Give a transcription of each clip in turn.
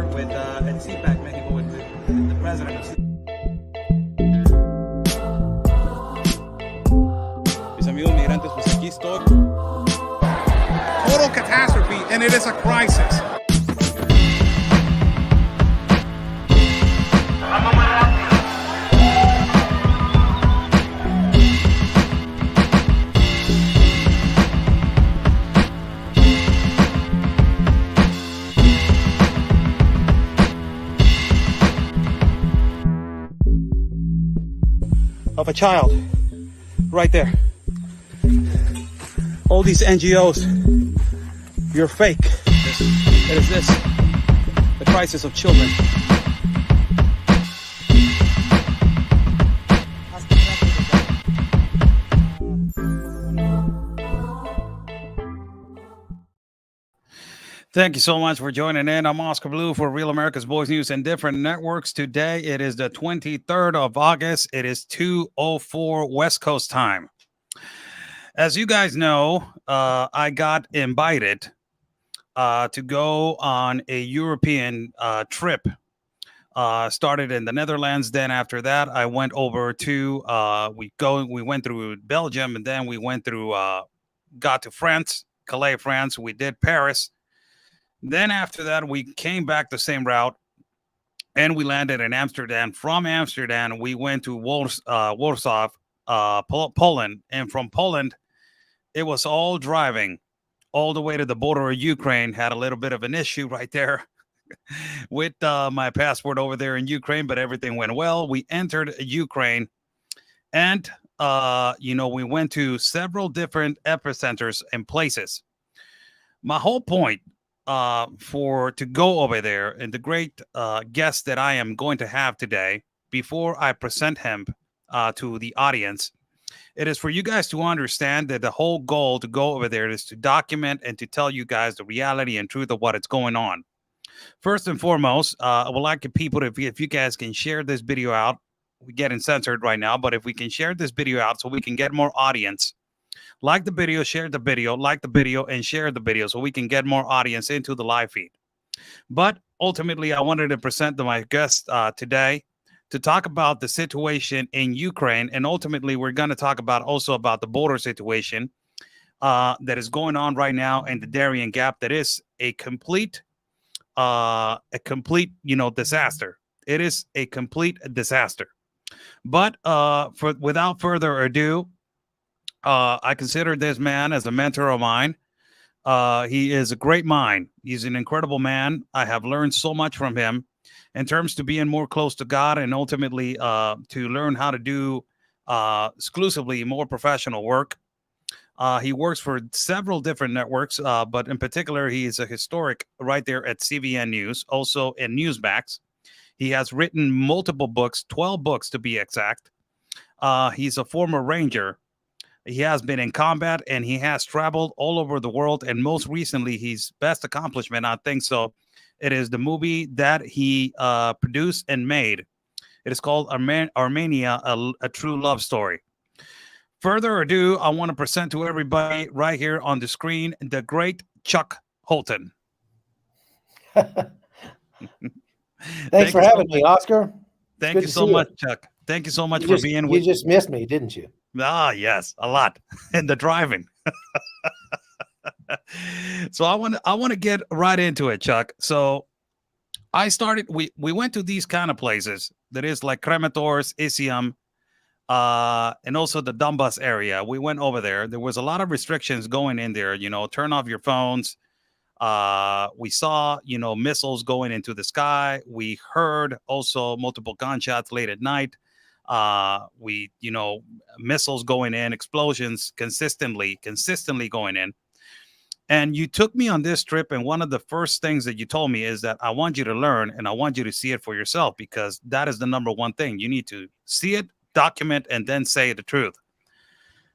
here with at CPAC Mexico with the president of CPAC. Mis amigos migrantes, pues aquí estoy. Total catastrophe, and it is a crisis. Of a child, right there. All these NGOs, you're fake. It is this, the crisis of children. Thank you so much for joining in. I'm Oscar Blue for Real America's Boys News and different networks. Today, it is the 23rd of August. It is 2:04 West Coast time. As you guys know, I got invited to go on a European trip. Started in the Netherlands. Then after that, I went over to we went through Belgium, and then we went through got to France, Calais, France. We did Paris. Then after that, we came back the same route, and we landed in Amsterdam. From Amsterdam, we went to Warsaw, Poland. And from Poland, it was all driving all the way to the border of Ukraine. Had a little bit of an issue right there with my passport over there in Ukraine, but everything went well. We entered Ukraine, and, we went to several different epicenters and places. My whole point to go over there, and the great guest that I am going to have today, before I present him to the audience, it is for you guys to understand that the whole goal to go over there is to document and to tell you guys the reality and truth of what is going on. First and foremost, I would like people to, if you guys can share this video out. We're getting censored right now, but if we can share this video out so we can get more audience. Like the video, share the video, like the video, and share the video so we can get more audience into the live feed. But ultimately, I wanted to present my guest today to talk about the situation in Ukraine. And ultimately, we're going to talk also about the border situation that is going on right now in the Darien Gap. That is a complete disaster. It is a complete disaster. But without further ado, I consider this man as a mentor of mine. He is a great mind. He's an incredible man. I have learned so much from him in terms to being more close to God, and ultimately to learn how to do exclusively more professional work. He works for several different networks, but in particular, he is a historic right there at CVN News, also in Newsmax. He has written multiple books, 12 books to be exact. He's a former Ranger. He has been in combat, and he has traveled all over the world. And most recently, his best accomplishment, I think so, it is the movie that he produced and made. It is called Armenia, a True Love Story. Further ado, I want to present to everybody right here on the screen the great Chuck Holton. Thanks for having me, Oscar. Thank you so much, Chuck. Thank you so much for being with me. You just missed me, didn't you? Ah, yes, a lot. And the driving. So I want to get right into it, Chuck. So we went to these kind of places that is like Krematorsk, Isium, and also the Donbas area. We went over there. There was a lot of restrictions going in there, turn off your phones. We saw, missiles going into the sky. We heard also multiple gunshots late at night. Missiles going in, explosions consistently going in. And you took me on this trip, and one of the first things that you told me is that I want you to learn, and I want you to see it for yourself, because that is the number one thing. You need to see it, document, and then say the truth.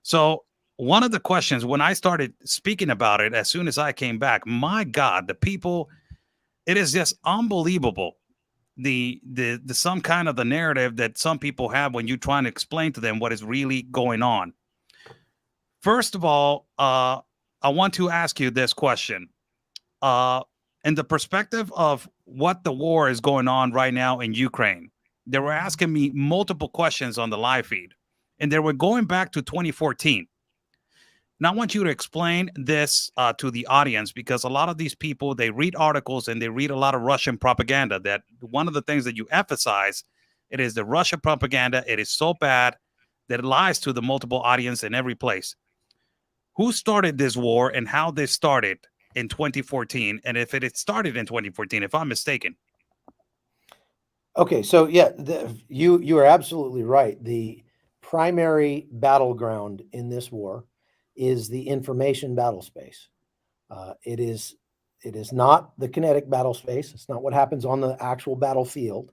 So one of the questions when I started speaking about it, as soon as I came back, my God, the people, it is just unbelievable. The some kind of the narrative that some people have when you're trying to explain to them what is really going on. First of all, I want to ask you this question. in the perspective of what the war is going on right now in Ukraine, they were asking me multiple questions on the live feed, and they were going back to 2014. Now, I want you to explain this to the audience, because a lot of these people, they read articles and they read a lot of Russian propaganda. That one of the things that you emphasize, it is the Russian propaganda. It is so bad that it lies to the multiple audience in every place. Who started this war and how this started in 2014? And if it had started in 2014, if I'm mistaken. Okay, so yeah, you are absolutely right. The primary battleground in this war is the information battle space. It is not the kinetic battle space. It's not what happens on the actual battlefield.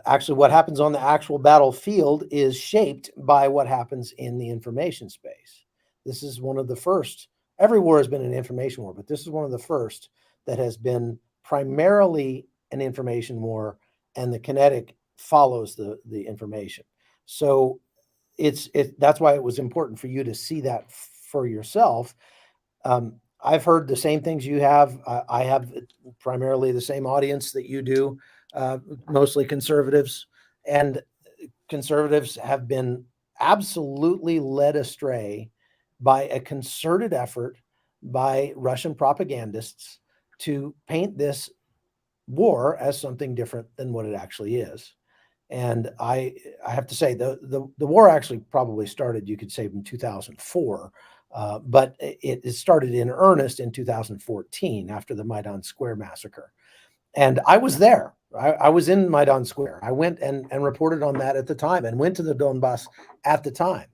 Actually, what happens on the actual battlefield is shaped by what happens in the information space. This is one of the first. Every war has been an information war, but this is one of the first that has been primarily an information war, and the kinetic follows the information. So that's why it was important for you to see that for yourself. I've heard the same things you have. I have primarily the same audience that you do, mostly conservatives, and conservatives have been absolutely led astray by a concerted effort by Russian propagandists to paint this war as something different than what it actually is. And I have to say the war actually probably started, you could say, in 2004, but it started in earnest in 2014 after the Maidan Square massacre. And I was there. I was in Maidan Square. I went and reported on that at the time, and went to the Donbass at the time.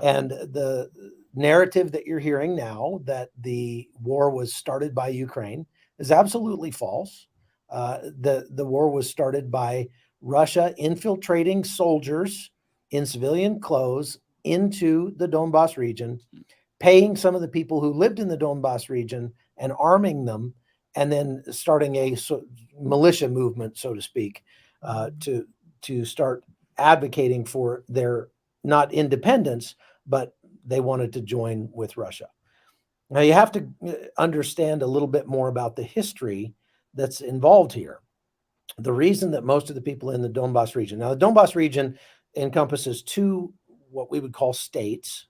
And the narrative that you're hearing now, that the war was started by Ukraine, is absolutely false. The war was started by Russia infiltrating soldiers in civilian clothes into the Donbass region, paying some of the people who lived in the Donbass region and arming them, and then starting a militia movement, so to speak, to start advocating for their not independence, but they wanted to join with Russia. Now, you have to understand a little bit more about the history that's involved here. The reason that most of the people in the Donbass region, now the Donbass region encompasses two, what we would call states.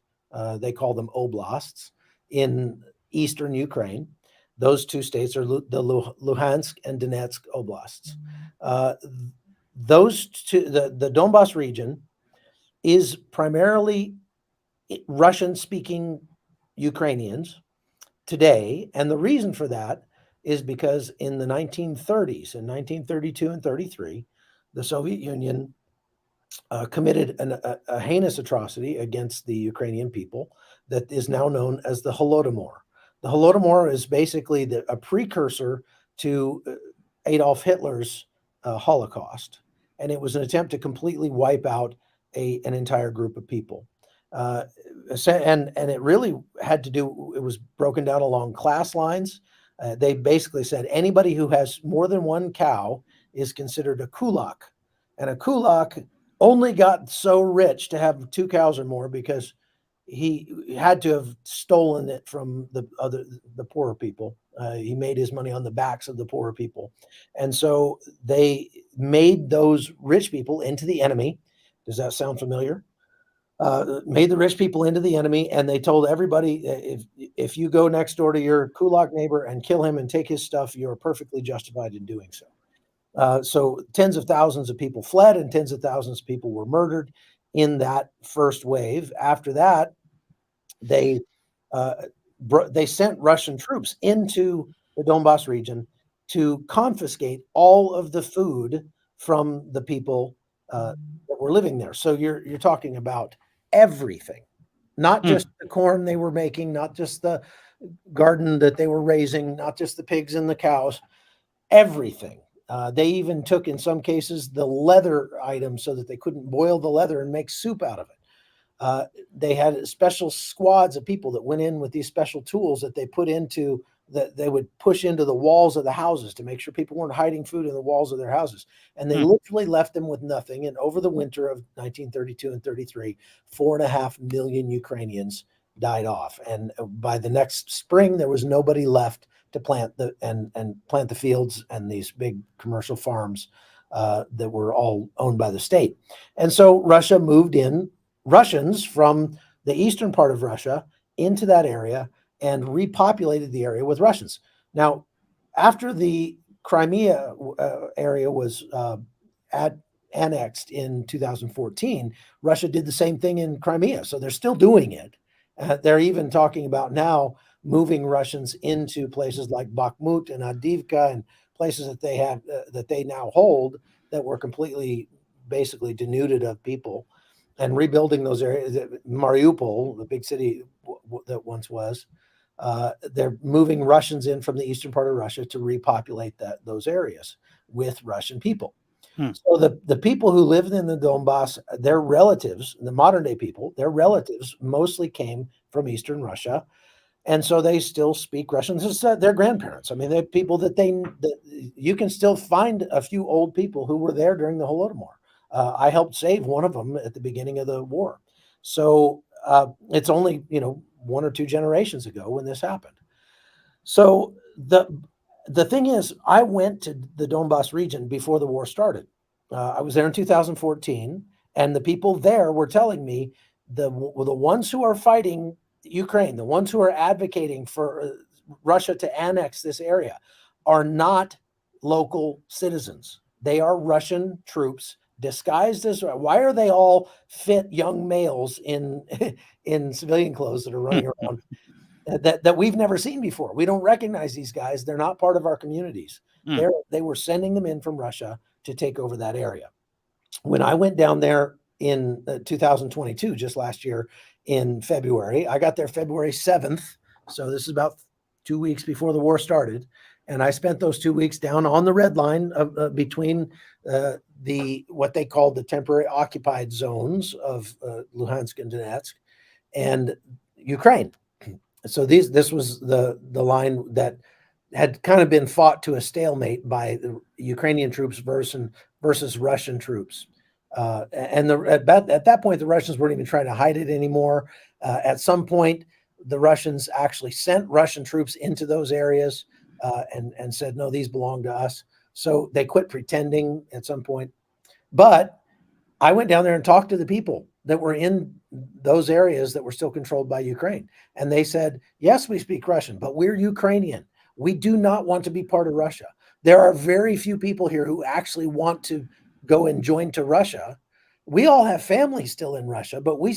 They call them oblasts in eastern Ukraine. Those two states are the Luhansk and Donetsk oblasts. Those two, the Donbass region is primarily Russian-speaking Ukrainians today, and the reason for that is because in the 1930s, in 1932 and 33, the Soviet Union committed a heinous atrocity against the Ukrainian people that is now known as the Holodomor. The Holodomor is basically a precursor to Adolf Hitler's Holocaust, and it was an attempt to completely wipe out an entire group of people. And it really had to do, it was broken down along class lines. They basically said anybody who has more than one cow is considered a kulak. And a kulak only got so rich to have two cows or more because he had to have stolen it from the poorer people. He made his money on the backs of the poorer people. And so they made those rich people into the enemy. Does that sound familiar? Made the rich people into the enemy, and they told everybody, if you go next door to your kulak neighbor and kill him and take his stuff, you're perfectly justified in doing so. So tens of thousands of people fled, and tens of thousands of people were murdered in that first wave. After that, they sent Russian troops into the Donbass region to confiscate all of the food from the people that were living there. So you're talking about everything, not just the corn they were making, not just the garden that they were raising, not just the pigs and the cows, everything. They even took, in some cases, the leather items so that they couldn't boil the leather and make soup out of it. They had special squads of people that went in with these special tools that they put into, that they would push into the walls of the houses to make sure people weren't hiding food in the walls of their houses. And they literally left them with nothing. And over the winter of 1932 and 33, 4.5 million Ukrainians died off. And by the next spring, there was nobody left to plant the fields and these big commercial farms that were all owned by the state. And so Russia moved in Russians from the eastern part of Russia into that area and repopulated the area with Russians. Now, after the Crimea area was annexed in 2014, Russia did the same thing in Crimea. So they're still doing it. They're even talking about now moving Russians into places like Bakhmut and Avdiivka and places that they have that they now hold that were completely, basically denuded of people, and rebuilding those areas. Mariupol, the big city that once was, they're moving Russians in from the eastern part of Russia to repopulate those areas with Russian people. So the people who lived in the Donbass, their relatives, the modern day people, their relatives mostly came from Eastern Russia. And so they still speak Russian. This is their grandparents. I mean, they're people that you can still find a few old people who were there during the Holodomor. I helped save one of them at the beginning of the war. So it's only, 1 or 2 generations ago when this happened. So the thing is, I went to the Donbass region before the war started. I was there in 2014, and the people there were telling me the ones who are fighting Ukraine, the ones who are advocating for Russia to annex this area, are not local citizens. They are Russian troops disguised as. Why are they all fit young males in civilian clothes that are running around? That we've never seen before. We don't recognize these guys. They're not part of our communities. They were sending them in from Russia to take over that area. When I went down there in 2022, just last year in February, I got there February 7th. So this is about 2 weeks before the war started. And I spent those 2 weeks down on the red line between what they called the temporary occupied zones of Luhansk and Donetsk and Ukraine. So this was the line that had kind of been fought to a stalemate by the Ukrainian troops versus Russian troops. At that point, the Russians weren't even trying to hide it anymore. At some point, the Russians actually sent Russian troops into those areas and said, no, these belong to us. So they quit pretending at some point. But I went down there and talked to the people that were in those areas that were still controlled by Ukraine. And they said, yes, we speak Russian, but we're Ukrainian. We do not want to be part of Russia. There are very few people here who actually want to go and join to Russia. We all have families still in Russia, but we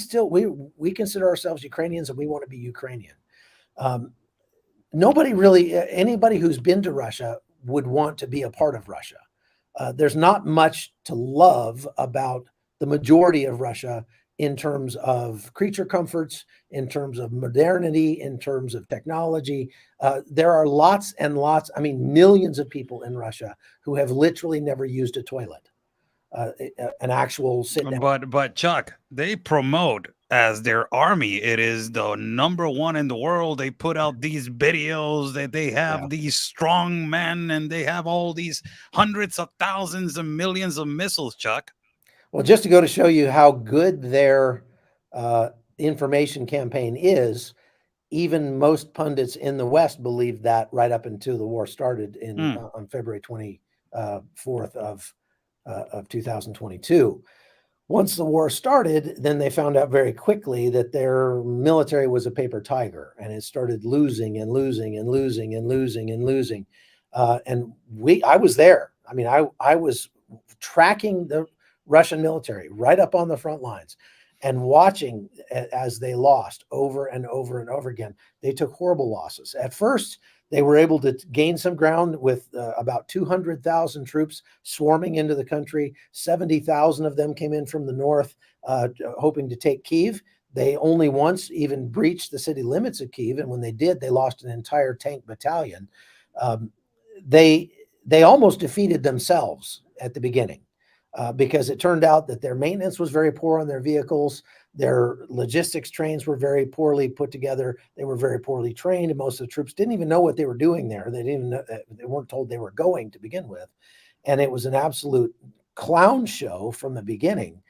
consider ourselves Ukrainians and we want to be Ukrainian. Anybody who's been to Russia would want to be a part of Russia. There's not much to love about the majority of Russia in terms of creature comforts, in terms of modernity, in terms of technology. There are lots and lots, millions of people in Russia who have literally never used a toilet, an actual sit down. But Chuck, they promote as their army. It is the #1 in the world. They put out these videos that they have these strong men and they have all these hundreds of thousands and millions of missiles, Chuck. Well, just to go to show you how good their information campaign is, even most pundits in the West believed that right up until the war started on February 24th of 2022. Once the war started, then they found out very quickly that their military was a paper tiger, and it started losing and losing and losing and losing and losing. I was there. I was tracking the Russian military right up on the front lines and watching as they lost over and over and over again. They took horrible losses. At first, they were able to gain some ground with about 200,000 troops swarming into the country. 70,000 of them came in from the north, hoping to take Kyiv. They only once even breached the city limits of Kyiv, and when they did, they lost an entire tank battalion. They almost defeated themselves at the beginning. Because it turned out that their maintenance was very poor on their vehicles. Their logistics trains were very poorly put together. They were very poorly trained. And most of the troops didn't even know what they were doing there. They didn't know, they weren't told they were going to begin with. And it was an absolute clown show from the beginning.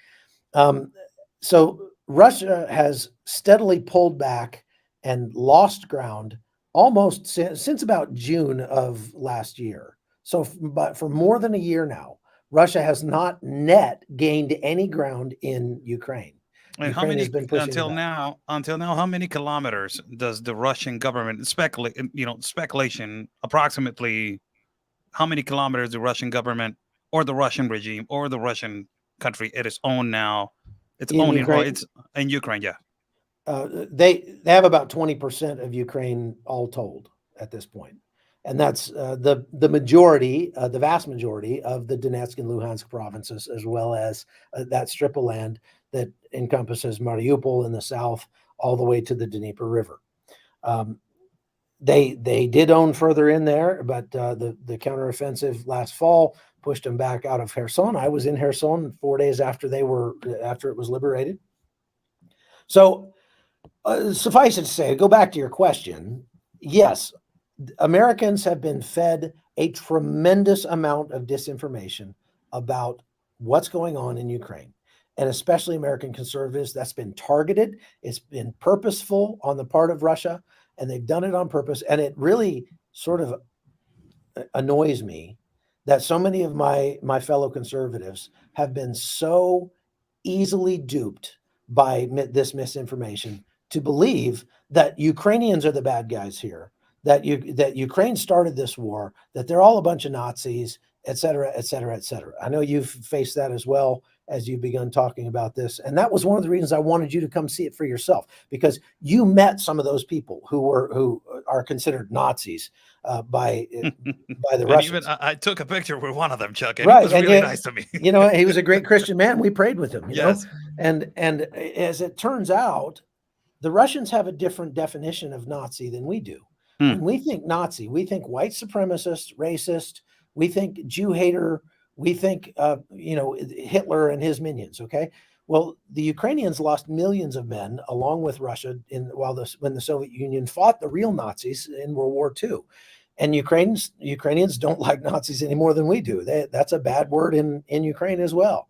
So Russia has steadily pulled back and lost ground almost since about June of last year. So, but for more than a year now, Russia has not net gained any ground in Ukraine. And how Ukraine has many been pushing until back. now? Until now, how many kilometers does the Russian government speculate? Speculation approximately. How many kilometers the Russian government or the Russian regime or the Russian country it is owned now? It's In owning or Ukraine, it's in Ukraine. Yeah. they have about 20% of Ukraine all told at this point, and that's the majority, the vast majority of the Donetsk and Luhansk provinces, as well as that strip of land that encompasses Mariupol in the south, all the way to the Dnieper River. Um, they did own further in there, but the counteroffensive last fall pushed them back out of Kherson. I was in Kherson 4 days after it was liberated. So suffice it to say, go back to your question. Yes, Americans have been fed a tremendous amount of disinformation about what's going on in Ukraine, and especially American conservatives. That's been targeted. It's been purposeful on the part of Russia, and they've done it on purpose. And it really sort of annoys me that so many of my fellow conservatives have been so easily duped by this misinformation to believe that Ukrainians are the bad guys here, that Ukraine started this war, that they're all a bunch of Nazis, et cetera, et cetera, et cetera. I know you've faced that as well as you've begun talking about this. And that was one of the reasons I wanted you to come see it for yourself, because you met some of those people who are considered Nazis by the Russians. Even I took a picture with one of them, Chuck, and Right, he was and really nice to me. You know, he was a great Christian man. We prayed with him, Yes. and as it turns out, the Russians have a different definition of Nazi than we do. When we think Nazi, we think white supremacist, racist, we think Jew hater, we think Hitler and his minions. Okay, well, the Ukrainians lost millions of men along with Russia when the Soviet Union fought the real Nazis in World War II. And Ukrainians don't like Nazis any more than we do. That's a bad word in Ukraine as well.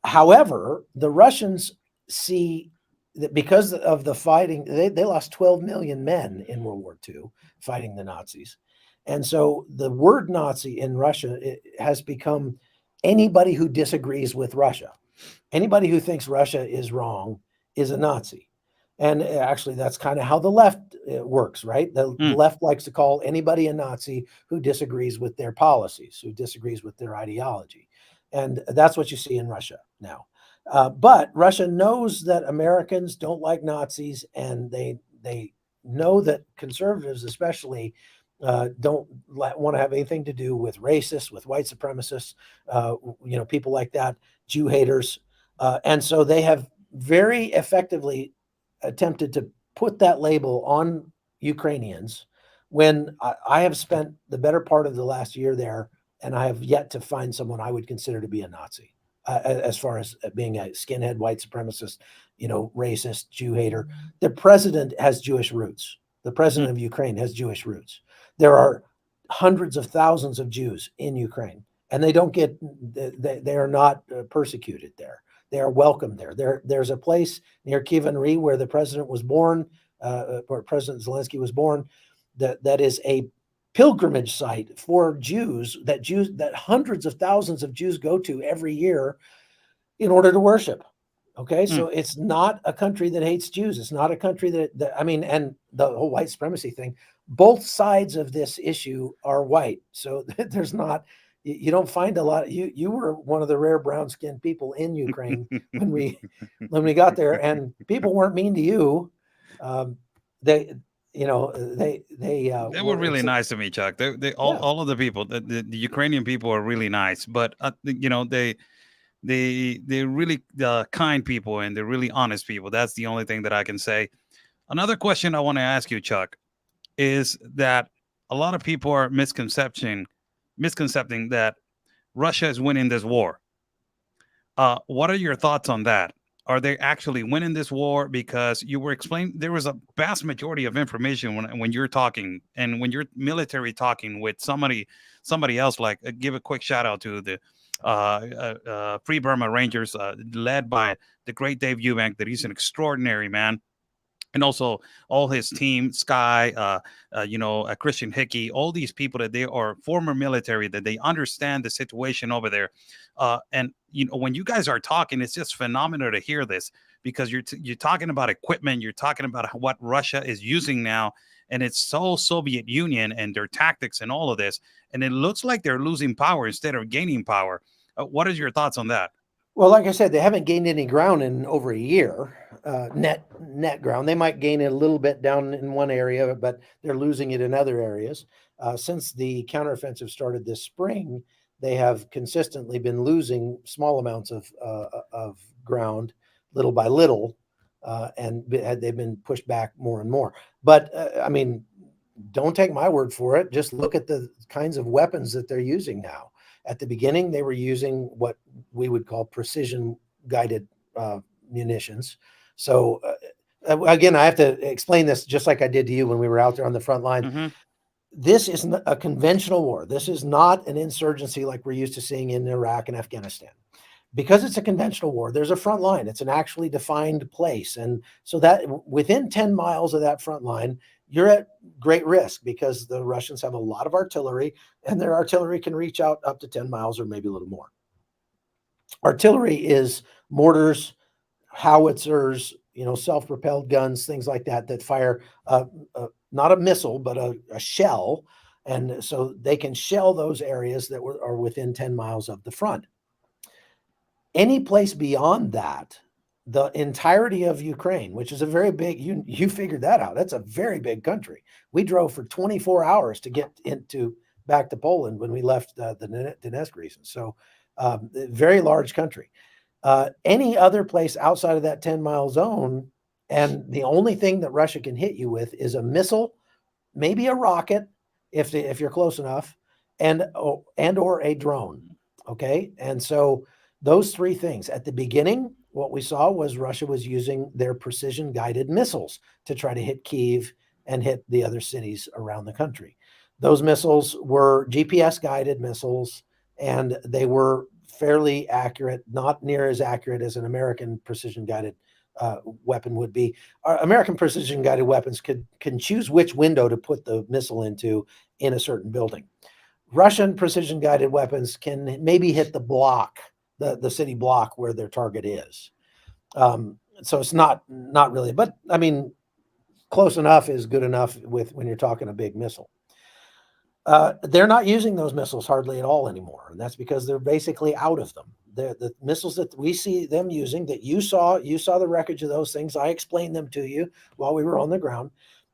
However, the Russians see that because of the fighting, they lost 12 million men in World War II fighting the Nazis. And so the word Nazi in Russia has become anybody who disagrees with Russia. Anybody who thinks Russia is wrong is a Nazi. And actually, that's kind of how the left works, right? The left likes to call anybody a Nazi who disagrees with their policies, who disagrees with their ideology. And that's what you see in Russia now. But Russia knows that Americans don't like Nazis, and they know that conservatives especially don't want to have anything to do with racists, with white supremacists, people like that, Jew haters. And so they have very effectively attempted to put that label on Ukrainians, when I have spent the better part of the last year there, and I have yet to find someone I would consider to be a Nazi, as far as being a skinhead, white supremacist, racist, Jew hater. The president has Jewish roots. The president of Ukraine has Jewish roots. There are hundreds of thousands of Jews in Ukraine, and they are not persecuted there. They are welcome there. There's a place near Kievan where the president was born, where President Zelensky was born, that is a pilgrimage site for Jews that hundreds of thousands of Jews go to every year in order to worship. Okay, so it's not a country that hates Jews. It's not a country and the whole white supremacy thing, both sides of this issue are white. So there's not, you don't find a lot. You were one of the rare brown skinned people in Ukraine when we got there, and people weren't mean to you. They were really nice to me, Chuck. All of the people, the Ukrainian people are really nice, but they're really kind people, and they're really honest people. That's the only thing that I can say. Another question I want to ask you, Chuck, is that a lot of people are misconcepting that Russia is winning this war. What are your thoughts on that? Are they actually winning this war? Because you were explaining there was a vast majority of information when you're talking, and when you're military talking with somebody else, like give a quick shout out to the Free Burma Rangers, led by the great Dave Eubank, that he's an extraordinary man. and also all his team, Sky, Christian Hickey, all these people that they are former military, that they understand the situation over there. And when you guys are talking, it's just phenomenal to hear this, because you're talking about equipment, you're talking about what Russia is using now, and it's so Soviet Union and their tactics and all of this, and it looks like they're losing power instead of gaining power. What is your thoughts on that? Well, like I said, they haven't gained any ground in over a year, net ground. They might gain it a little bit down in one area, but they're losing it in other areas. Since the counteroffensive started this spring, they have consistently been losing small amounts of ground, little by little, and they've been pushed back more and more. But I mean, don't take my word for it. Just look at the kinds of weapons that they're using now. At the beginning, they were using what we would call precision guided munitions. So again, I have to explain this just like I did to you when we were out there on the front line. Mm-hmm. This is a conventional war. This is not an insurgency like we're used to seeing in Iraq and Afghanistan. Because it's a conventional war, there's a front line. It's an actually defined place. And so that within 10 miles of that front line, you're at great risk, because the Russians have a lot of artillery, and their artillery can reach out up to 10 miles or maybe a little more. Artillery is mortars, howitzers, self-propelled guns, things like that, that fire not a missile, but a shell. And so they can shell those areas that are within 10 miles of the front. Any place beyond that, the entirety of Ukraine, which is a very big, you figured that out. That's a very big country. We drove for 24 hours to get back to Poland when we left the Donetsk region. So very large country. Any other place outside of that 10-mile zone, and the only thing that Russia can hit you with is a missile, maybe a rocket, if you're close enough, and or a drone. Okay, and so those three things. At the beginning, what we saw was Russia was using their precision-guided missiles to try to hit Kyiv and hit the other cities around the country. Those missiles were GPS-guided missiles, and they were fairly accurate, not near as accurate as an American precision-guided weapon would be. American precision-guided weapons can choose which window to put the missile into in a certain building. Russian precision-guided weapons can maybe hit the block, the city block where their target is. So it's not really, but I mean, close enough is good enough when you're talking a big missile. They're not using those missiles hardly at all anymore. And that's because they're basically out of them. The missiles that we see them using, that you saw the wreckage of those things. I explained them to you while we were on the ground,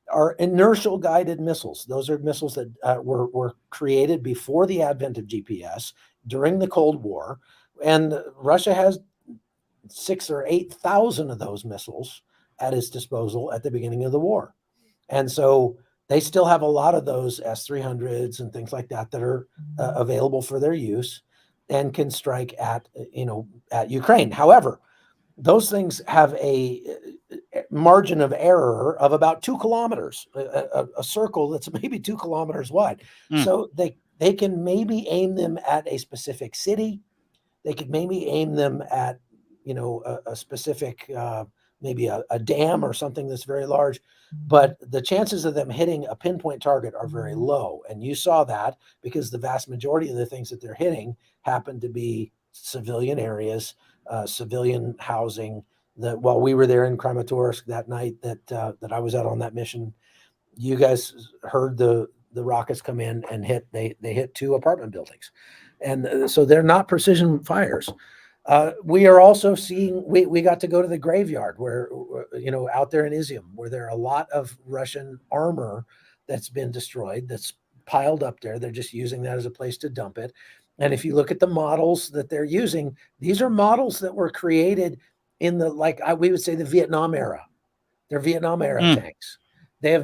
are inertial guided missiles. Those are missiles that were created before the advent of GPS during the Cold War. And Russia has 6,000 or 8,000 of those missiles at its disposal at the beginning of the war. And so they still have a lot of those S-300s and things like that are available for their use and can strike at Ukraine. However, those things have a margin of error of about 2 kilometers, a circle that's maybe 2 kilometers wide. So they can maybe aim them at a specific city. They could maybe aim them at, a specific, maybe a dam or something that's very large, but the chances of them hitting a pinpoint target are very low. And you saw that because the vast majority of the things that they're hitting happen to be civilian areas, civilian housing. While we were there in Kramatorsk that night that I was out on that mission, you guys heard the rockets come in and they hit 2 apartment buildings. And so they're not precision fires. We are also seeing, we got to go to the graveyard where, out there in Izium, where there are a lot of Russian armor that's been destroyed, that's piled up there. They're just using that as a place to dump it. And if you look at the models that they're using, these are models that were created in we would say the Vietnam era. They're Vietnam era tanks. They've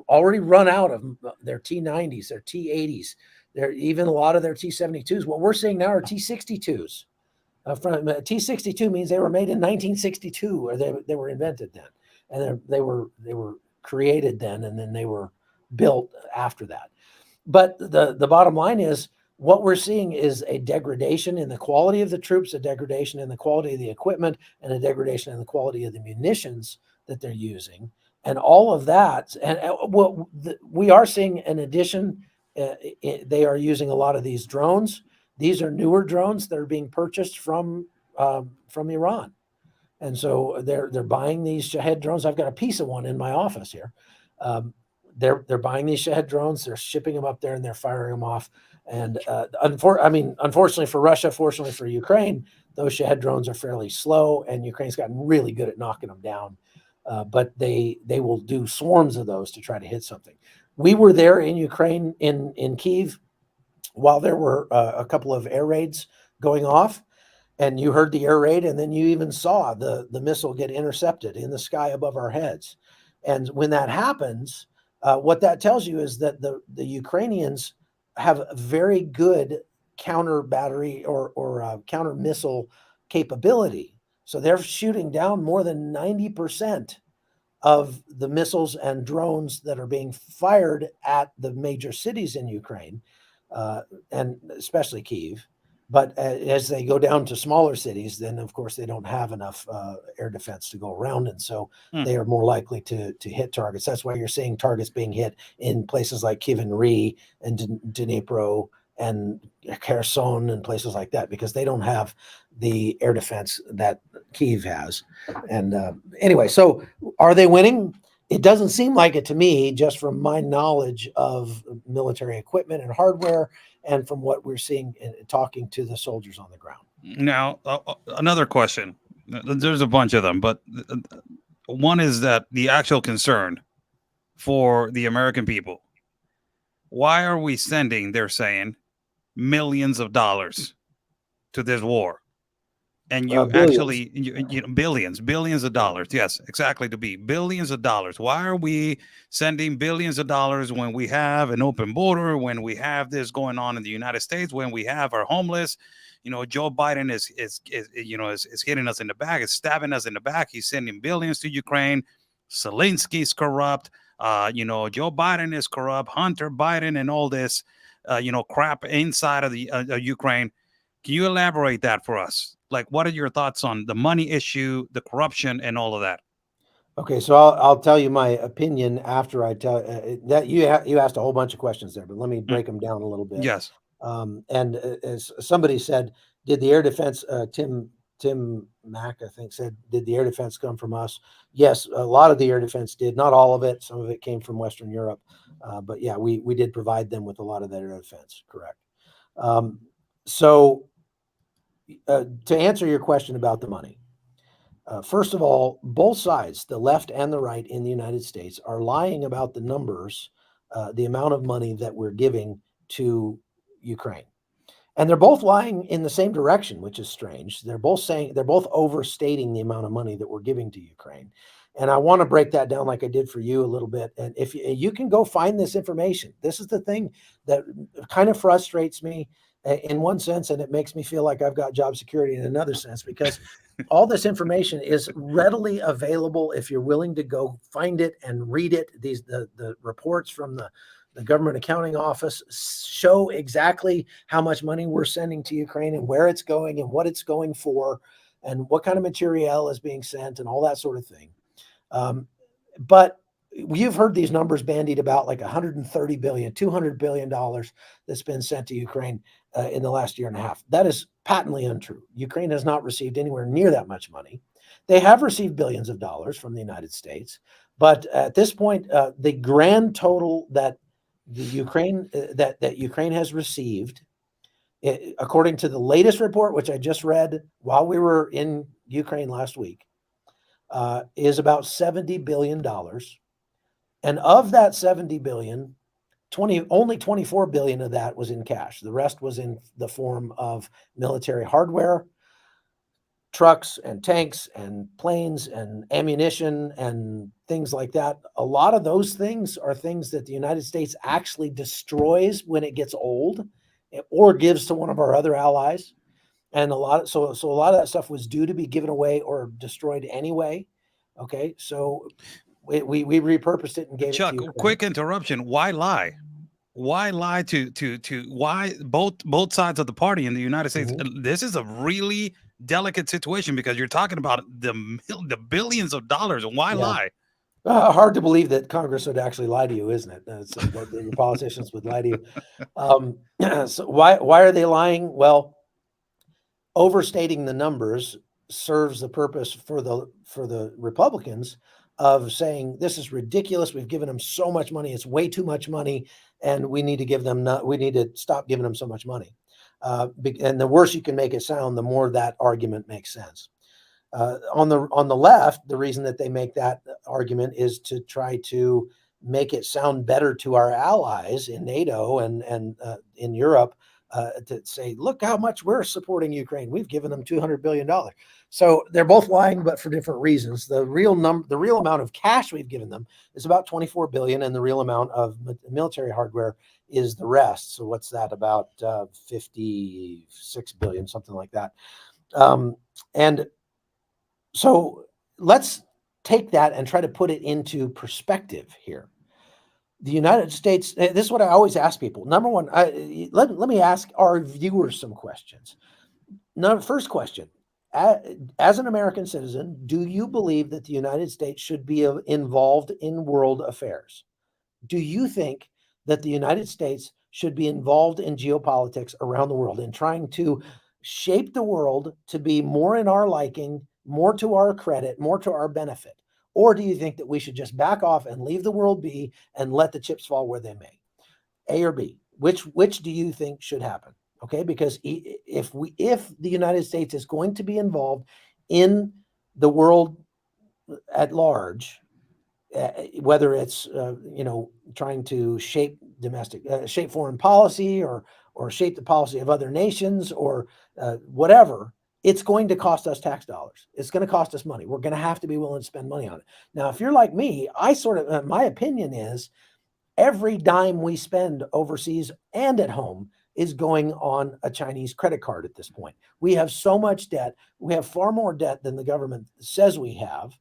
already run out of their T-90s, their T-80s. They're even a lot of their T-72s. What we're seeing now are T-62s. T-62 means they were made in 1962, or they were invented then, and they were created then, and then they were built after that. But the bottom line is what we're seeing is a degradation in the quality of the troops, a degradation in the quality of the equipment, and a degradation in the quality of the munitions that they're using. And all of that, and we are seeing an addition. They are using a lot of these drones. These are newer drones that are being purchased from Iran, and so they're buying these Shahed drones. I've got a piece of one in my office here. They're buying these Shahed drones. They're shipping them up there and they're firing them off. And unfortunately for Russia, fortunately for Ukraine, those Shahed drones are fairly slow, and Ukraine's gotten really good at knocking them down. But they will do swarms of those to try to hit something. We were there in Ukraine, in Kyiv, while there were a couple of air raids going off, and you heard the air raid, and then you even saw the missile get intercepted in the sky above our heads. And when that happens, what that tells you is that the Ukrainians have a very good counter battery or counter missile capability. So they're shooting down more than 90% of the missiles and drones that are being fired at the major cities in Ukraine, and especially Kyiv. But as they go down to smaller cities, then of course they don't have enough air defense to go around, and so they are more likely to hit targets. That's why you're seeing targets being hit in places like Kyiv and Dnipro and Kherson and places like that, because they don't have the air defense that Kyiv has. And anyway, so are they winning? It doesn't seem like it to me, just from my knowledge of military equipment and hardware, and from what we're seeing in talking to the soldiers on the ground. Now, another question. There's a bunch of them, but one is that the actual concern for the American people. Why are we sending, they're saying, millions of dollars to this war? And you actually, billions of dollars. Yes, exactly. To be billions of dollars. Why are we sending billions of dollars when we have an open border, when we have this going on in the United States, when we have our homeless? Joe Biden is hitting us in the back, is stabbing us in the back. He's sending billions to Ukraine. Zelensky's corrupt. Joe Biden is corrupt. Hunter Biden and all this, crap inside of the Ukraine. Can you elaborate that for us? Like, what are your thoughts on the money issue, the corruption, and all of that? Okay, so I'll tell you my opinion after I tell that you asked a whole bunch of questions there, but let me break them down a little bit. Yes. And as somebody said, did the air defense? Tim Mack, I think, said, did the air defense come from us? Yes, a lot of the air defense did. Not all of it. Some of it came from Western Europe, but yeah, we did provide them with a lot of that air defense. Correct. So to answer your question about the money, first of all, both sides, the left and the right in the United States, are lying about the numbers, the amount of money that we're giving to Ukraine. And they're both lying in the same direction, which is strange. They're both overstating the amount of money that we're giving to Ukraine. And I want to break that down like I did for you a little bit. And if you can go find this information, this is the thing that kind of frustrates me in one sense, and it makes me feel like I've got job security in another sense, because all this information is readily available if you're willing to go find it and read it. The reports from the Government Accounting Office show exactly how much money we're sending to Ukraine and where it's going and what it's going for and what kind of material is being sent and all that sort of thing. But you've heard these numbers bandied about, like $130 billion, $200 billion that's been sent to Ukraine in the last year and a half. That is patently untrue. Ukraine has not received anywhere near that much money. They have received billions of dollars from the United States, but at this point, the grand total that Ukraine has received, according to the latest report, which I just read while we were in Ukraine last week, is about $70 billion. And of that $70 billion, only $24 billion of that was in cash. The rest was in the form of military hardware, trucks and tanks and planes and ammunition and things like that. A lot of those things are things that the United States actually destroys when it gets old, or gives to one of our other allies. And a lot of that stuff was due to be given away or destroyed anyway. Okay, so we repurposed it and gave Chuck, it to Ukraine. Quick interruption. Why lie? Why lie to why both sides of the party in the United States? Mhm. This is a really delicate situation because you're talking about the billions of dollars. And why Yeah. lie? Hard to believe that Congress would actually lie to you, isn't it? That your politicians would lie to you. So why are they lying? Well, overstating the numbers serves the purpose for the Republicans of saying this is ridiculous. We've given them so much money; it's way too much money, and we need to give them. We need to stop giving them so much money. And the worse you can make it sound, the more that argument makes sense. On the left, the reason that they make that argument is to try to make it sound better to our allies in NATO and in Europe, to say, look how much we're supporting Ukraine. We've given them $200 billion. So they're both lying, but for different reasons. The real amount of cash we've given them is about 24 billion, and the real amount of military hardware is the rest. So what's that? About 56 billion, something like that. And so let's take that and try to put it into perspective here. The United States, this is what I always ask people. Number one, let me ask our viewers some questions. First question, as an American citizen, do you believe that the United States should be involved in world affairs? Do you think that the United States should be involved in geopolitics around the world in trying to shape the world to be more in our liking, more to our credit, more to our benefit? Or do you think that we should just back off and leave the world be and let the chips fall where they may? A or B? Which do you think should happen? Okay, because if the United States is going to be involved in the world at large, whether it's trying to shape shape foreign policy or shape the policy of other nations or whatever, it's going to cost us tax dollars. It's going to cost us money. We're going to have to be willing to spend money on it. Now, if you're like me, my opinion is every dime we spend overseas and at home is going on a Chinese credit card at this point. We have so much debt. We have far more debt than the government says we have.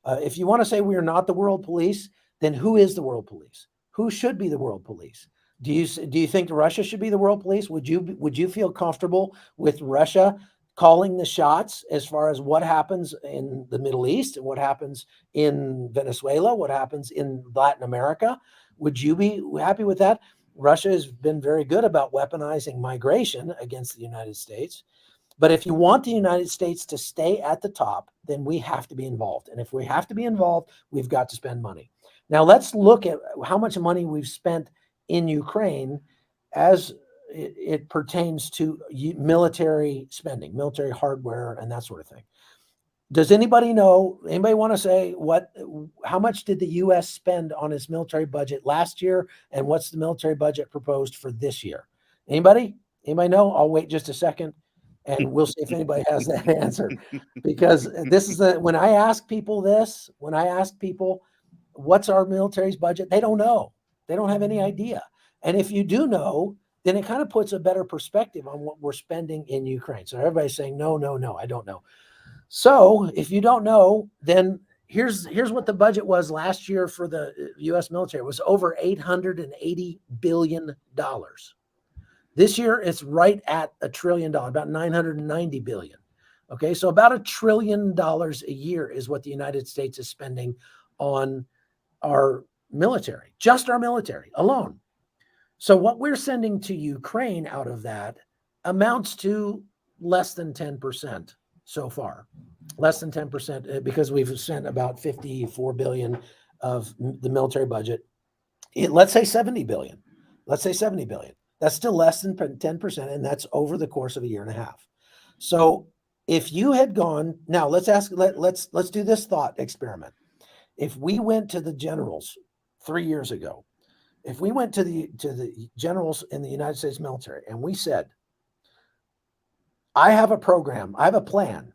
If you want to say we are not the world police, then who is the world police? Who should be the world police? Do you think Russia should be the world police? Would you feel comfortable with Russia calling the shots as far as what happens in the Middle East and what happens in Venezuela, what happens in Latin America? Would you be happy with that? Russia has been very good about weaponizing migration against the United States. But if you want the United States to stay at the top, then we have to be involved. And if we have to be involved, we've got to spend money. Now, let's look at how much money we've spent in Ukraine as it pertains to military spending, military hardware, and that sort of thing. Does anybody know? Anybody want to say how much did the U.S. spend on its military budget last year, and what's the military budget proposed for this year? Anybody? Anybody know? I'll wait just a second, and we'll see if anybody has that answer. Because this is when I ask people what's our military's budget, they don't know. They don't have any idea. And if you do know, then it kind of puts a better perspective on what we're spending in Ukraine. So everybody's saying, no, I don't know. So if you don't know, then here's what the budget was last year for the U.S. military. It was over $880 billion. This year, it's right at $1 trillion, about $990 billion. Okay, so about $1 trillion a year is what the United States is spending on our military, just our military alone. So what we're sending to Ukraine out of that amounts to less than 10% so far, less than 10%, because we've sent about 54 billion of the military budget. Let's say 70 billion. Let's say 70 billion. That's still less than 10%, and that's over the course of a year and a half. So if you had gone, now let's do this thought experiment. If we went to the generals 3 years ago, if we went to the generals in the United States military and we said, I have a program, I have a plan,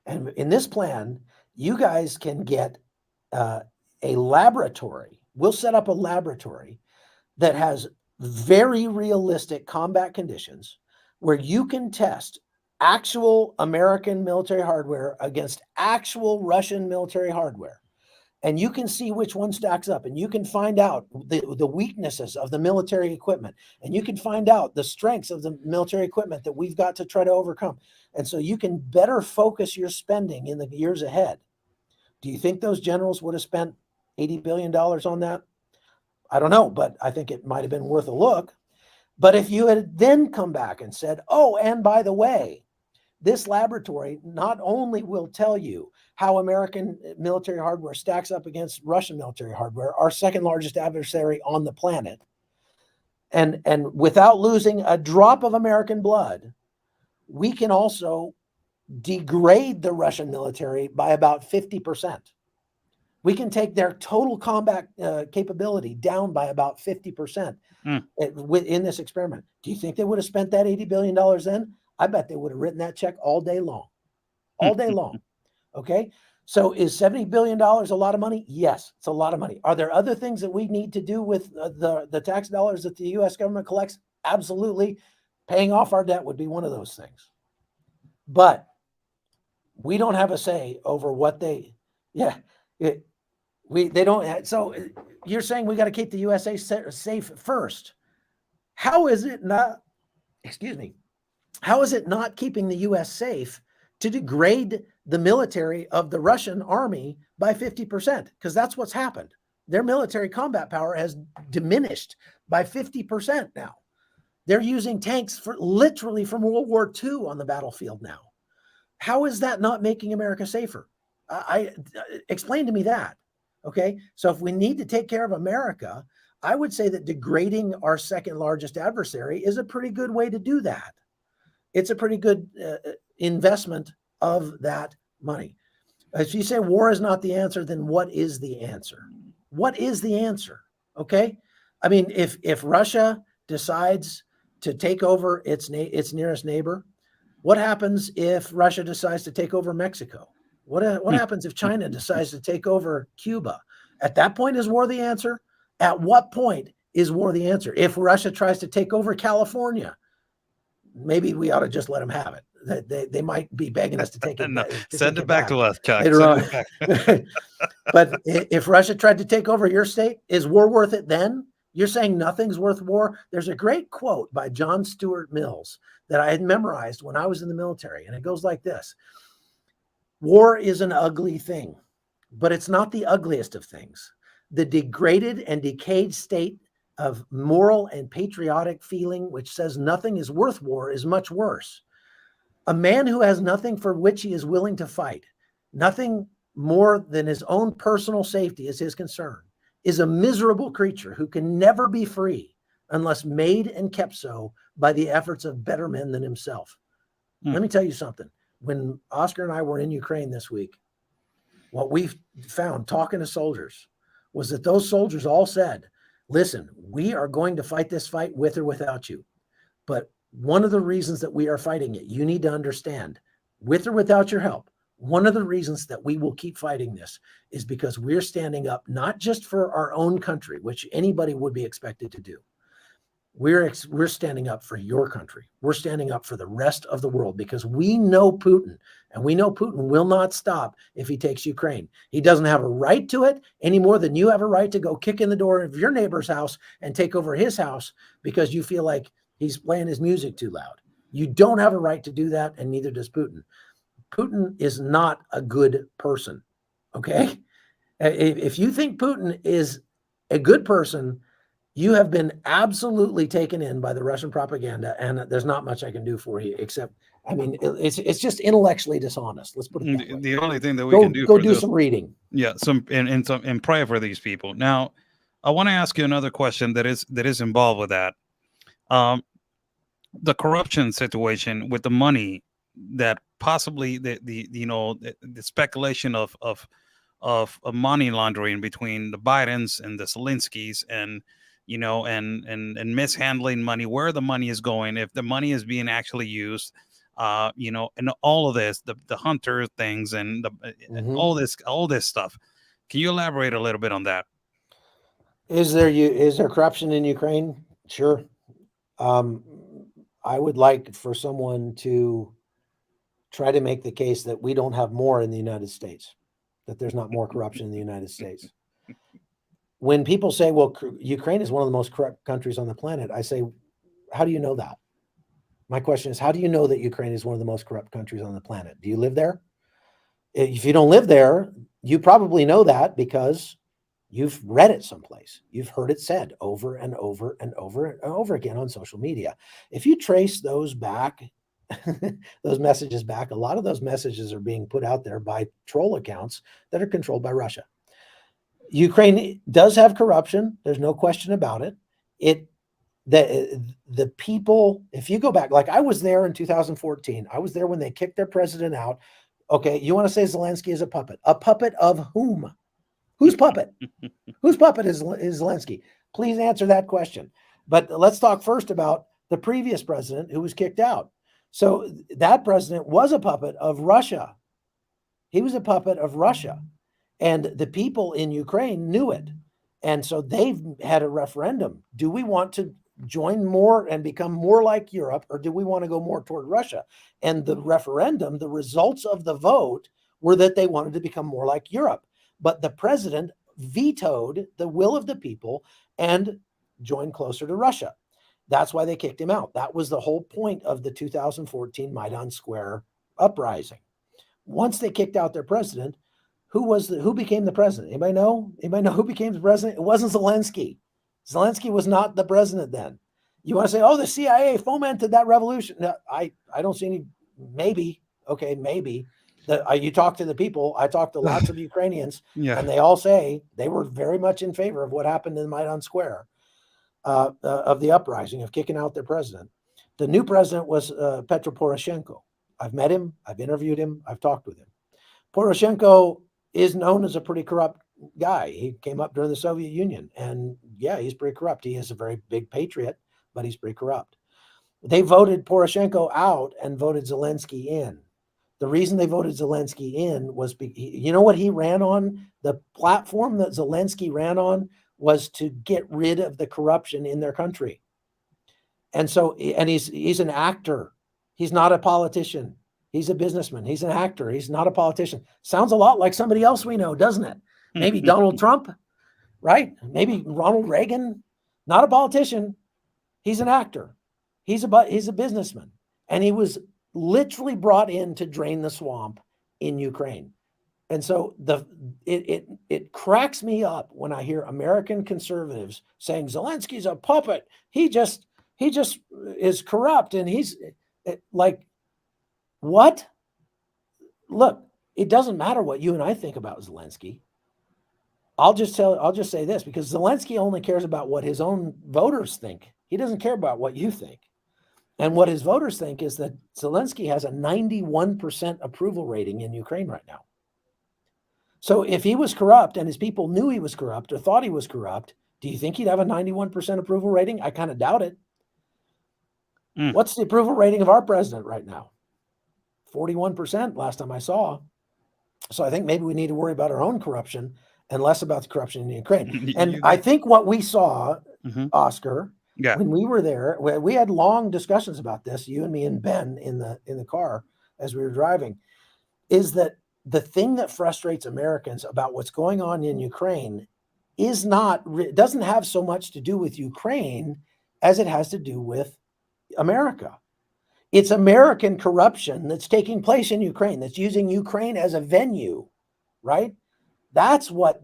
and in this plan, you guys can get a laboratory. We'll set up a laboratory that has very realistic combat conditions where you can test actual American military hardware against actual Russian military hardware. and you can see which one stacks up, and you can find out the weaknesses of the military equipment, and you can find out the strengths of the military equipment that we've got to try to overcome. And so you can better focus your spending in the years ahead. Do you think those generals would have spent $80 billion on that? I don't know, but I think it might have been worth a look. But if you had then come back and said, oh, and by the way, this laboratory not only will tell you how American military hardware stacks up against Russian military hardware, our second largest adversary on the planet, and without losing a drop of American blood, we can also degrade the Russian military by about 50%. We can take their total combat capability down by about 50% in this experiment. Do you think they would have spent that $80 billion then? I bet they would have written that check all day long. All day long. Okay? So is $70 billion a lot of money? Yes, it's a lot of money. Are there other things that we need to do with the tax dollars that the U.S. government collects? Absolutely. Paying off our debt would be one of those things. But we don't have a say over what they, they don't. So you're saying we got to keep the USA safe first. How is it not, how is it not keeping the U.S. safe to degrade the military of the Russian army by 50%? Because that's what's happened. Their military combat power has diminished by 50% now. They're using tanks literally from World War II on the battlefield now. How is that not making America safer? Explain to me that. Okay, so if we need to take care of America, I would say that degrading our second largest adversary is a pretty good way to do that. It's a pretty good investment of that money. If you say war is not the answer, then what is the answer? What is the answer? Okay, I mean, if Russia decides to take over its nearest neighbor, what happens if Russia decides to take over Mexico? What happens if China decides to take over Cuba? At that point, is war the answer? At what point is war the answer? If Russia tries to take over California, maybe we ought to just let them have it. They might be begging us to take it. Send it back to us, Chuck. Later on. But if Russia tried to take over your state, is war worth it then? You're saying nothing's worth war? There's a great quote by John Stuart Mills that I had memorized when I was in the military, and it goes like this. War is an ugly thing, but it's not the ugliest of things. The degraded and decayed state of moral and patriotic feeling, which says nothing is worth war, is much worse. A man who has nothing for which he is willing to fight, nothing more than his own personal safety is his concern, is a miserable creature who can never be free unless made and kept so by the efforts of better men than himself. Let me tell you something. When Oscar and I were in Ukraine this week, what we found talking to soldiers was that those soldiers all said, listen, we are going to fight this fight with or without you. But one of the reasons that we are fighting it, you need to understand, with or without your help, one of the reasons that we will keep fighting this is because we're standing up not just for our own country, which anybody would be expected to do. We're standing up for your country. We're standing up for the rest of the world because we know Putin, and we know Putin will not stop if he takes Ukraine. He doesn't have a right to it any more than you have a right to go kick in the door of your neighbor's house and take over his house because you feel like he's playing his music too loud. You don't have a right to do that, and neither does Putin. Putin is not a good person, okay? If you think Putin is a good person, you have been absolutely taken in by the Russian propaganda, and there's not much I can do for you except, I mean, it's just intellectually dishonest. Let's put it that way. The only thing that we can do go do some reading. Yeah, and pray for these people. Now, I want to ask you another question that is involved with that. The corruption situation with the money that possibly the speculation of money laundering between the Bidens and the Zelenskys and and mishandling money, where the money is going, if the money is being actually used, and all of this, the Hunter things and all this stuff. Can you elaborate a little bit on that? Is there corruption in Ukraine? Sure. I would like for someone to try to make the case that we don't have more in the United States that there's not more corruption in the United States. When people say, well, Ukraine is one of the most corrupt countries on the planet, I say, how do you know that? My question is, how do you know that Ukraine is one of the most corrupt countries on the planet? Do you live there? If you don't live there, you probably know that because you've read it someplace. You've heard it said over and over and over and over again on social media. If you trace those back, those messages back, a lot of those messages are being put out there by troll accounts that are controlled by Russia. Ukraine does have corruption. There's no question about it. The people, if you go back, like I was there in 2014, I was there when they kicked their president out. Okay, you want to say Zelensky is a puppet? A puppet of whom? Whose puppet? Whose puppet is Zelensky? Please answer that question. But let's talk first about the previous president who was kicked out. So that president was a puppet of Russia. He was a puppet of Russia. And the people in Ukraine knew it. And so they've had a referendum. Do we want to join more and become more like Europe, or do we want to go more toward Russia? And the referendum, the results of the vote were that they wanted to become more like Europe. But the president vetoed the will of the people and joined closer to Russia. That's why they kicked him out. That was the whole point of the 2014 Maidan Square uprising. Once they kicked out their president, who became the president? Anybody know? Anybody know who became the president? It wasn't Zelensky. Zelensky was not the president then. You want to say, oh, the CIA fomented that revolution? No, I don't see any. Maybe. Okay, maybe. You talk to the people. I talked to lots of Ukrainians, and they all say they were very much in favor of what happened in Maidan Square, of the uprising, of kicking out their president. The new president was Petro Poroshenko. I've met him. I've interviewed him. I've talked with him. Poroshenko is known as a pretty corrupt guy. He came up during the Soviet Union, and yeah, he's pretty corrupt. He is a very big patriot, but he's pretty corrupt. They voted Poroshenko out and voted Zelensky in. The reason they voted Zelensky in was, you know what he ran on? The platform that Zelensky ran on was to get rid of the corruption in their country. And so, and he's an actor. He's not a politician. He's a businessman. He's an actor. He's not a politician. Sounds a lot like somebody else we know, doesn't it? Maybe Donald Trump, right? Maybe Ronald Reagan. Not a politician. He's an actor. He's a businessman. And he was literally brought in to drain the swamp in Ukraine. And so it cracks me up when I hear American conservatives saying Zelensky's a puppet. He just is corrupt, and he's like, what? Look, it doesn't matter what you and I think about Zelensky. I'll just say this, because Zelensky only cares about what his own voters think. He doesn't care about what you think. And what his voters think is that Zelensky has a 91% approval rating in Ukraine right now. So if he was corrupt and his people knew he was corrupt or thought he was corrupt, do you think he'd have a 91% approval rating? I kind of doubt it. What's the approval rating of our president right now? 41% last time I saw. So I think maybe we need to worry about our own corruption and less about the corruption in Ukraine. And I think what we saw, Oscar, when we were there, we had long discussions about this, you and me and Ben in the car as we were driving, is that the thing that frustrates Americans about what's going on in Ukraine doesn't have so much to do with Ukraine as it has to do with America. It's American corruption that's taking place in Ukraine, that's using Ukraine as a venue, right? That's what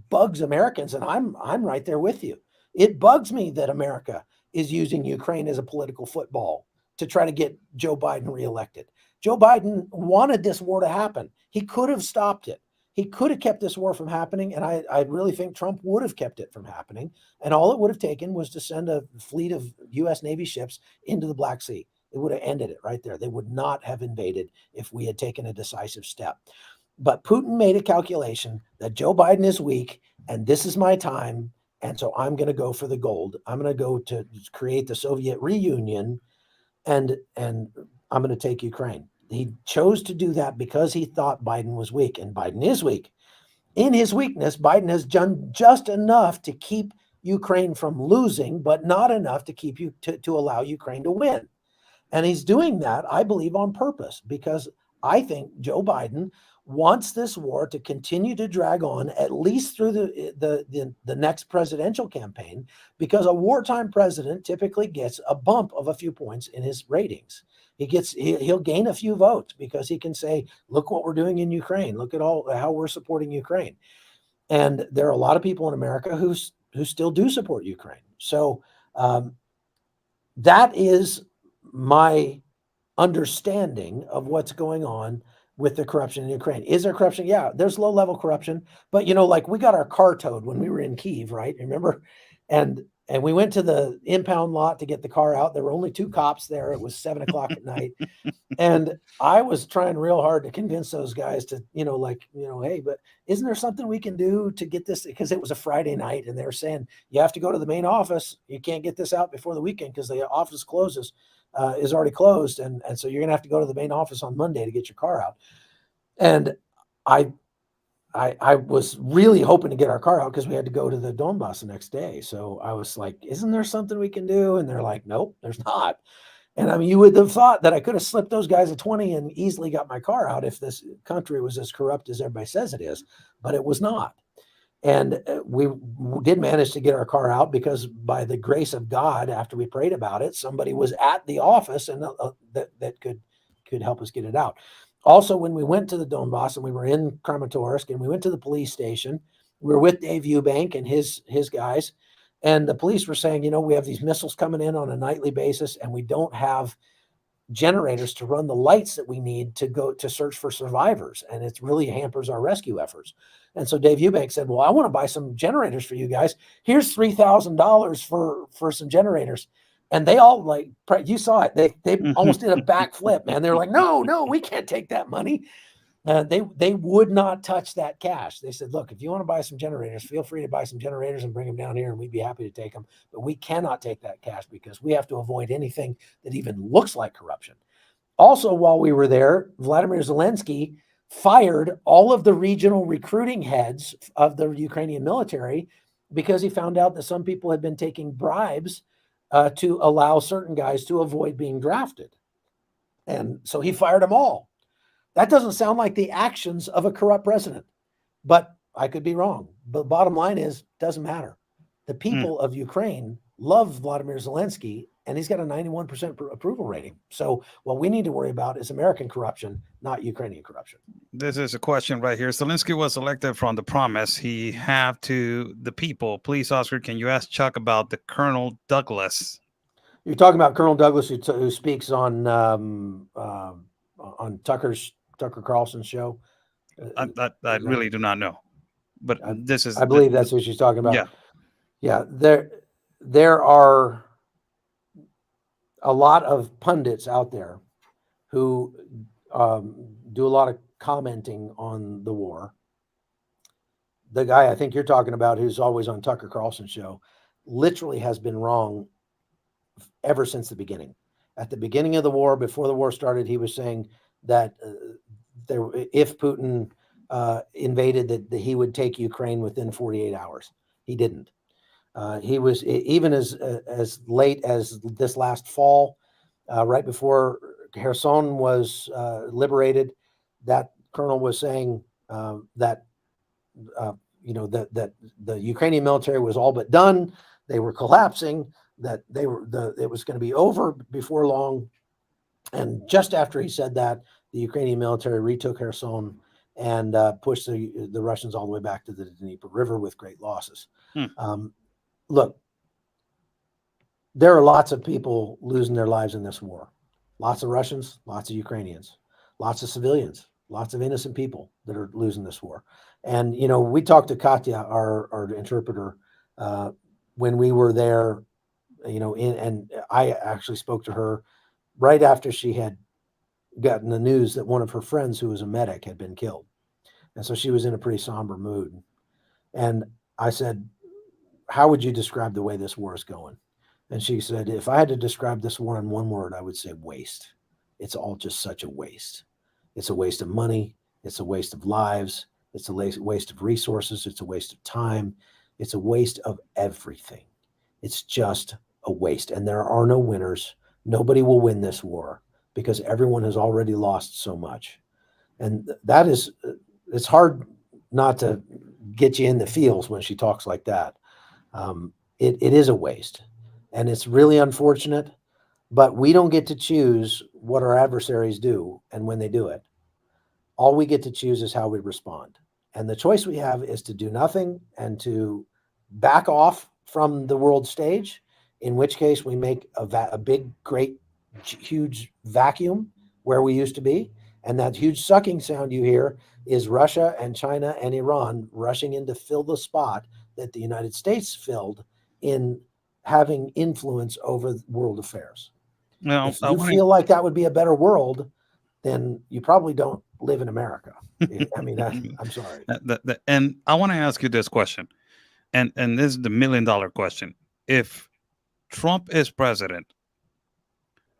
bugs Americans, and I'm right there with you. It bugs me that America is using Ukraine as a political football to try to get Joe Biden reelected. Joe Biden wanted this war to happen. He could have stopped it. He could have kept this war from happening, and I really think Trump would have kept it from happening. And all it would have taken was to send a fleet of U.S. Navy ships into the Black Sea. It would have ended it right there. They would not have invaded if we had taken a decisive step. But Putin made a calculation that Joe Biden is weak, and this is my time, and so I'm going to go for the gold. I'm going to go to create the Soviet reunion, and I'm going to take Ukraine. He chose to do that because he thought Biden was weak, and Biden is weak. In his weakness, Biden has done just enough to keep Ukraine from losing, but not enough to keep to allow Ukraine to win. And he's doing that, I believe, on purpose, because I think Joe Biden wants this war to continue to drag on at least through the next presidential campaign, because a wartime president typically gets a bump of a few points in his ratings. He'll gain a few votes because he can say, look what we're doing in Ukraine. Look at how we're supporting Ukraine. And there are a lot of people in America who still do support Ukraine. So that is my understanding of what's going on with the corruption in Ukraine. Is there corruption? Yeah, there's low-level corruption. But, like we got our car towed when we were in Kyiv, right? Remember? And we went to the impound lot to get the car out. There were only 2 cops there. It was 7:00 at night. And I was trying real hard to convince those guys to, hey, but isn't there something we can do to get this? Because it was a Friday night and they were saying, you have to go to the main office. You can't get this out before the weekend because the office is already closed. And so you're going to have to go to the main office on Monday to get your car out. And I was really hoping to get our car out because we had to go to the Donbass the next day. So I was like, isn't there something we can do? And they're like, nope, there's not. And I mean, you would have thought that I could have slipped those guys a 20 and easily got my car out if this country was as corrupt as everybody says it is, but it was not. And we did manage to get our car out because by the grace of God, after we prayed about it, somebody was at the office and that could help us get it out. Also, when we went to the Donbass and we were in Kramatorsk and we went to the police station, we were with Dave Eubank and his guys. And the police were saying, we have these missiles coming in on a nightly basis and we don't have generators to run the lights that we need to go to search for survivors. And it really hampers our rescue efforts. And so Dave Eubank said, well, I want to buy some generators for you guys. Here's $3,000 for some generators. And they all you saw it. They almost did a backflip, man. They were like, no, we can't take that money. They would not touch that cash. They said, look, if you want to buy some generators, feel free to buy some generators and bring them down here and we'd be happy to take them. But we cannot take that cash because we have to avoid anything that even looks like corruption. Also, while we were there, Vladimir Zelensky fired all of the regional recruiting heads of the Ukrainian military because he found out that some people had been taking bribes to allow certain guys to avoid being drafted. And so he fired them all. That doesn't sound like the actions of a corrupt president, but I could be wrong. But bottom line is, doesn't matter. The people of Ukraine love Vladimir Zelensky, and he's got a 91% approval rating. So what we need to worry about is American corruption, not Ukrainian corruption. This is a question right here. Zelensky was elected from the promise he have to the people. Please, Oscar, can you ask Chuck about the Colonel Douglas? You're talking about Colonel Douglas who speaks on Tucker Carlson's show. I really do not know, but I believe that's what she's talking about. Yeah. There are a lot of pundits out there who do a lot of commenting on the war. The guy I think you're talking about, who's always on Tucker Carlson's show, literally has been wrong ever since the beginning. At the beginning of the war, before the war started, he was saying that if Putin invaded, that he would take Ukraine within 48 hours. He didn't. He was even as late as this last fall, right before Kherson was liberated. That colonel was saying that the Ukrainian military was all but done. They were collapsing. That it was going to be over before long. And just after he said that, the Ukrainian military retook Kherson and pushed the Russians all the way back to the Dnieper River with great losses. Look, there are lots of people losing their lives in this war. Lots of Russians, lots of Ukrainians, lots of civilians, lots of innocent people that are losing this war. And, we talked to Katya, our interpreter, when we were there, and I actually spoke to her right after she had gotten the news that one of her friends who was a medic had been killed. And so she was in a pretty somber mood. And I said, how would you describe the way this war is going? And she said, if I had to describe this war in one word, I would say waste. It's all just such a waste. It's a waste of money. It's a waste of lives. It's a waste of resources. It's a waste of time. It's a waste of everything. It's just a waste. And there are no winners. Nobody will win this war because everyone has already lost so much. And that is, it's hard not to get you in the feels when she talks like that. It is a waste, and it's really unfortunate, but we don't get to choose what our adversaries do and when they do it. All we get to choose is how we respond. And the choice we have is to do nothing and to back off from the world stage, in which case we make a big, great, huge vacuum where we used to be. And that huge sucking sound you hear is Russia and China and Iran rushing in to fill the spot that the United States filled in having influence over world affairs. Now, If you feel like that would be a better world, then you probably don't live in America. I mean, I'm sorry. And I want to ask you this question, and this is the $1,000,000 question. If Trump is president,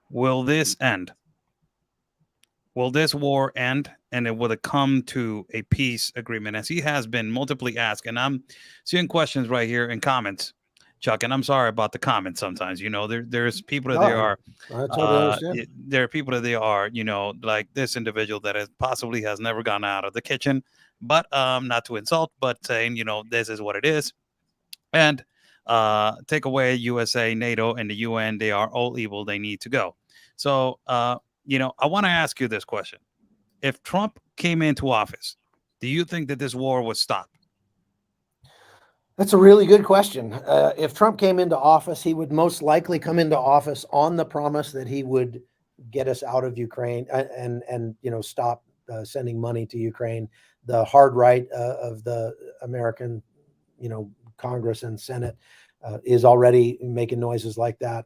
will this end? Will this war end, and it will come to a peace agreement, as he has been multiply asked? And I'm seeing questions right here in comments, Chuck. And I'm sorry about the comments. Sometimes, there's people that they are. I totally understand. There are people that they are, like this individual that possibly has never gone out of the kitchen, but not to insult, but saying, this is what it is, and take away USA, NATO, and the UN. They are all evil. They need to go. So, I want to ask you this question. If Trump came into office, do you think that this war would stop? That's a really good question. If Trump came into office, he would most likely come into office on the promise that he would get us out of Ukraine and stop sending money to Ukraine. The hard right of the American, Congress and Senate is already making noises like that.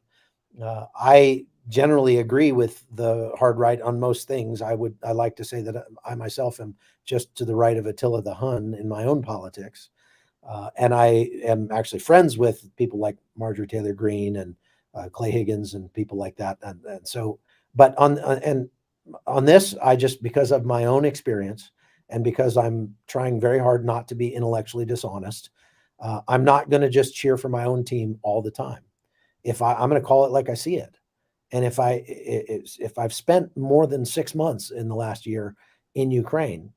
I generally agree with the hard right on most things. I like to say that I myself am just to the right of Attila the Hun in my own politics. And I am actually friends with people like Marjorie Taylor Greene and Clay Higgins and people like that. And so, but on this, I just, because of my own experience and because I'm trying very hard not to be intellectually dishonest, I'm not going to just cheer for my own team all the time. I'm going to call it like I see it. And if I've spent more than 6 months in the last year in Ukraine,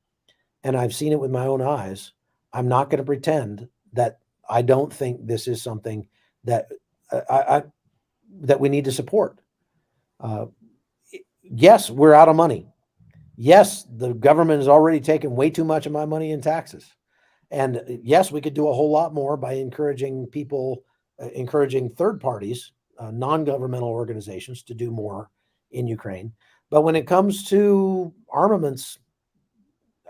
and I've seen it with my own eyes, I'm not going to pretend that I don't think this is something that that we need to support. Yes, we're out of money. Yes, the government has already taken way too much of my money in taxes. And yes, we could do a whole lot more by encouraging people, encouraging third parties, non-governmental organizations to do more in Ukraine. But when it comes to armaments,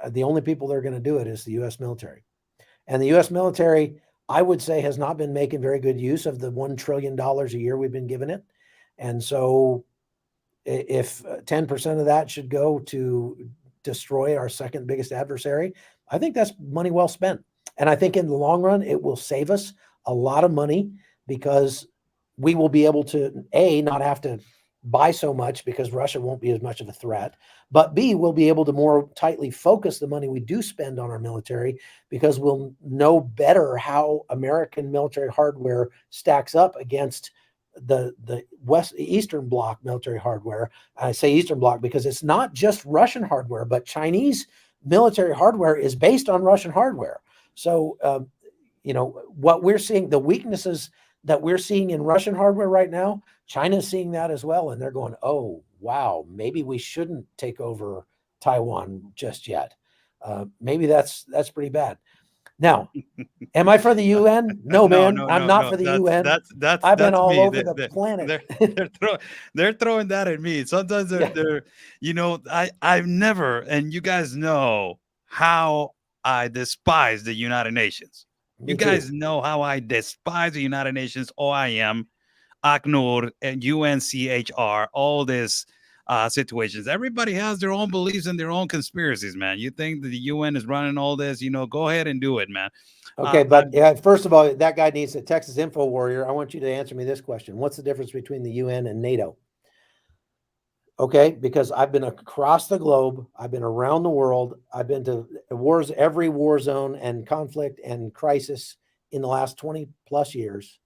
the only people that are going to do it is the U.S. military. And the U.S. military, I would say, has not been making very good use of the $1 trillion a year we've been giving it. And so if 10% of that should go to destroy our second biggest adversary, I think that's money well spent. And I think in the long run, it will save us a lot of money because we will be able to, A, not have to buy so much because Russia won't be as much of a threat, but B, we'll be able to more tightly focus the money we do spend on our military because we'll know better how American military hardware stacks up against the Eastern Bloc military hardware. I say Eastern Bloc because it's not just Russian hardware, but Chinese military hardware is based on Russian hardware. So, what we're seeing, the weaknesses that we're seeing in Russian hardware right now, China's seeing that as well. And they're going, oh, wow, maybe we shouldn't take over Taiwan just yet. Maybe that's pretty bad. Now, am I for the UN? No, man, I'm not for the UN. I've been all over the planet. They're throwing that at me. Sometimes they're I've never, and you guys know how I despise the United Nations. You guys know how I despise the United Nations, OIM, ACNUR, and UNCHR, all this situations. Everybody has their own beliefs and their own conspiracies, man. You think that the UN is running all this, go ahead and do it, man. Okay, but first of all, that guy needs a Texas Info Warrior. I want you to answer me this question. What's the difference between the UN and NATO? Okay, because I've been across the globe. I've been around the world. I've been to wars, every war zone and conflict and crisis in the last 20 plus years.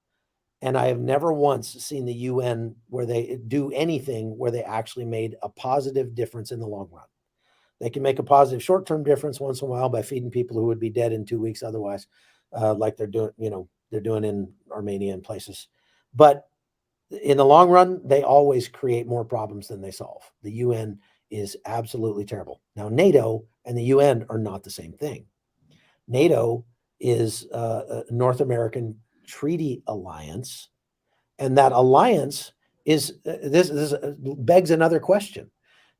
And I have never once seen the UN where they do anything where they actually made a positive difference in the long run. They can make a positive short-term difference once in a while by feeding people who would be dead in 2 weeks otherwise, like they're doing, they're doing in Armenia and places. But in the long run, they always create more problems than they solve. The UN is absolutely terrible. Now, NATO and the UN are not the same thing. NATO is a North American treaty alliance, and that alliance is this begs another question.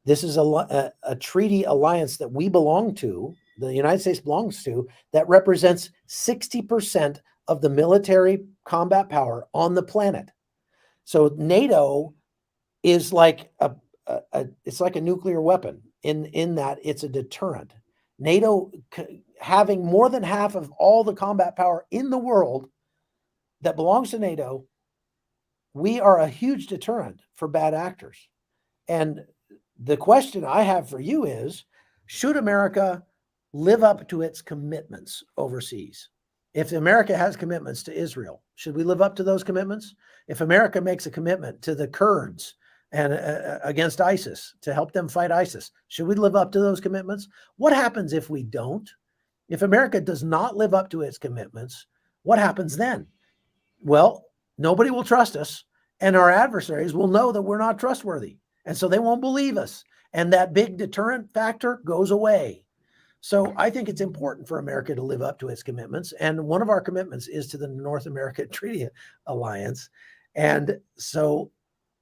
This is a treaty alliance that we belong to, the United States belongs to, that represents 60% of the military combat power on the planet. So NATO is like it's like a nuclear weapon in that it's a deterrent. NATO having more than half of all the combat power in the world that belongs to NATO, we are a huge deterrent for bad actors. And the question I have for you is, should America live up to its commitments overseas? If America has commitments to Israel, should we live up to those commitments? If America makes a commitment to the Kurds and against ISIS to help them fight ISIS, should we live up to those commitments? What happens if we don't? If America does not live up to its commitments, what happens then? Well, nobody will trust us, and our adversaries will know that we're not trustworthy, and so they won't believe us, and that big deterrent factor goes away. So I think it's important for America to live up to its commitments, and one of our commitments is to the North American Treaty Alliance. And so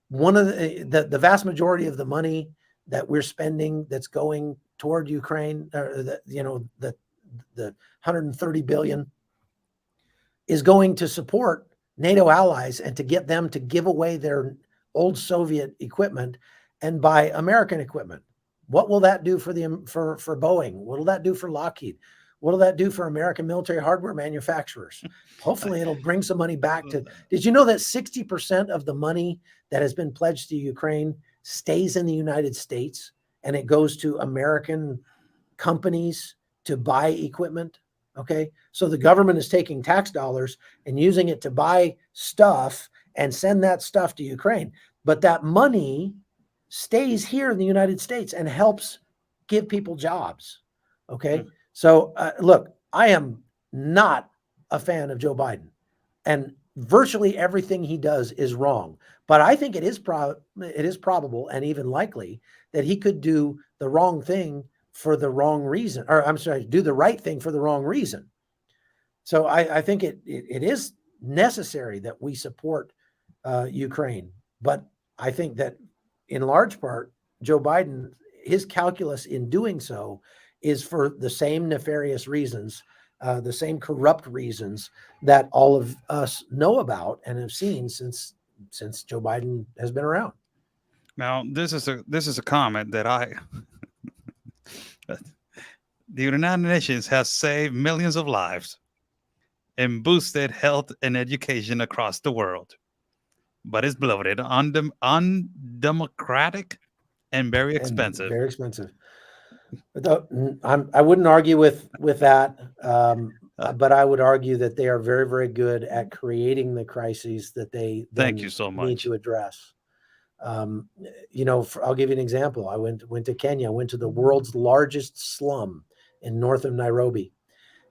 one of the vast majority of the money that we're spending that's going toward Ukraine, or the 130 billion, is going to support NATO allies and to get them to give away their old Soviet equipment and buy American equipment. What will that do for Boeing? What will that do for Lockheed? What will that do for American military hardware manufacturers? Hopefully it'll bring some money back to. Did you know that 60% of the money that has been pledged to Ukraine stays in the United States and it goes to American companies to buy equipment? Okay. So the government is taking tax dollars and using it to buy stuff and send that stuff to Ukraine. But that money stays here in the United States and helps give people jobs. Okay. So look, I am not a fan of Joe Biden, and virtually everything he does is wrong. But I think it is probable and even likely that he could do the wrong thing for the wrong reason, or I'm sorry, do the right thing for the wrong reason. So I think it is necessary that we support Ukraine. But I think that in large part, Joe Biden, his calculus in doing so is for the same nefarious reasons, the same corrupt reasons that all of us know about and have seen since Joe Biden has been around. Now, this is a comment that the United Nations has saved millions of lives and boosted health and education across the world, but it's bloated, undemocratic, and very expensive. Very expensive. I wouldn't argue with that, but I would argue that they are very, very good at creating the crises that they Thank you so much. need to address. I'll give you an example. I went to Kenya. I went to the world's largest slum in north of Nairobi,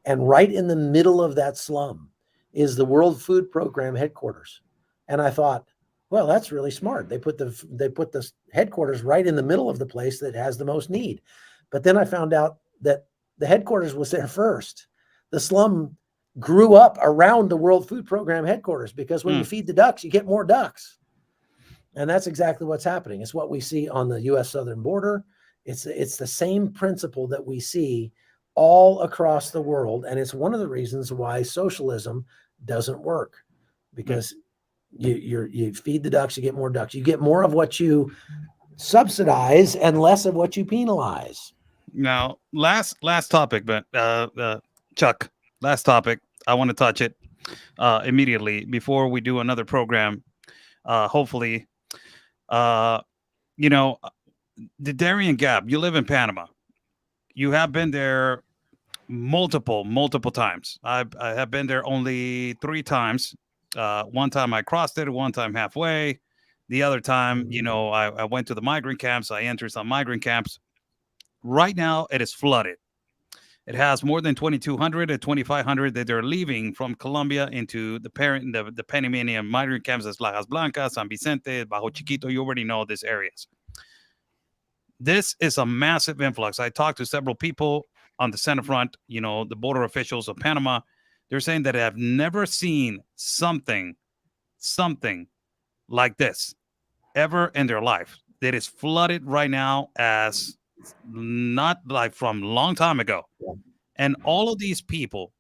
and right in the middle of that slum is the World Food Program headquarters. And I thought, well, that's really smart. They put the headquarters right in the middle of the place that has the most need. But then I found out that the headquarters was there first. The slum grew up around the World Food Program headquarters because when you feed the ducks, you get more ducks. And that's exactly what's happening. It's what we see on the U.S. southern border. It's the same principle that we see all across the world. And it's one of the reasons why socialism doesn't work, because you feed the ducks, you get more ducks. You get more of what you subsidize and less of what you penalize. Now, last topic, but Chuck, last topic. I want to touch it immediately before we do another program. Hopefully, the Darien Gap. You live in Panama. You have been there multiple times. I have been there only 3 times. One time I crossed it, one time halfway. The other time, I went to the migrant camps. I entered some migrant camps. Right now, it is flooded. It has more than 2,200 to 2,500 that they're leaving from Colombia into the Panamanian migrant camps as Lajas Blancas, San Vicente, Bajo Chiquito. You already know these areas. This is a massive influx. I talked to several people on the center front, the border officials of Panama. They're saying that they have never seen something like this ever in their life. That is flooded right now as not like from a long time ago. And all of these people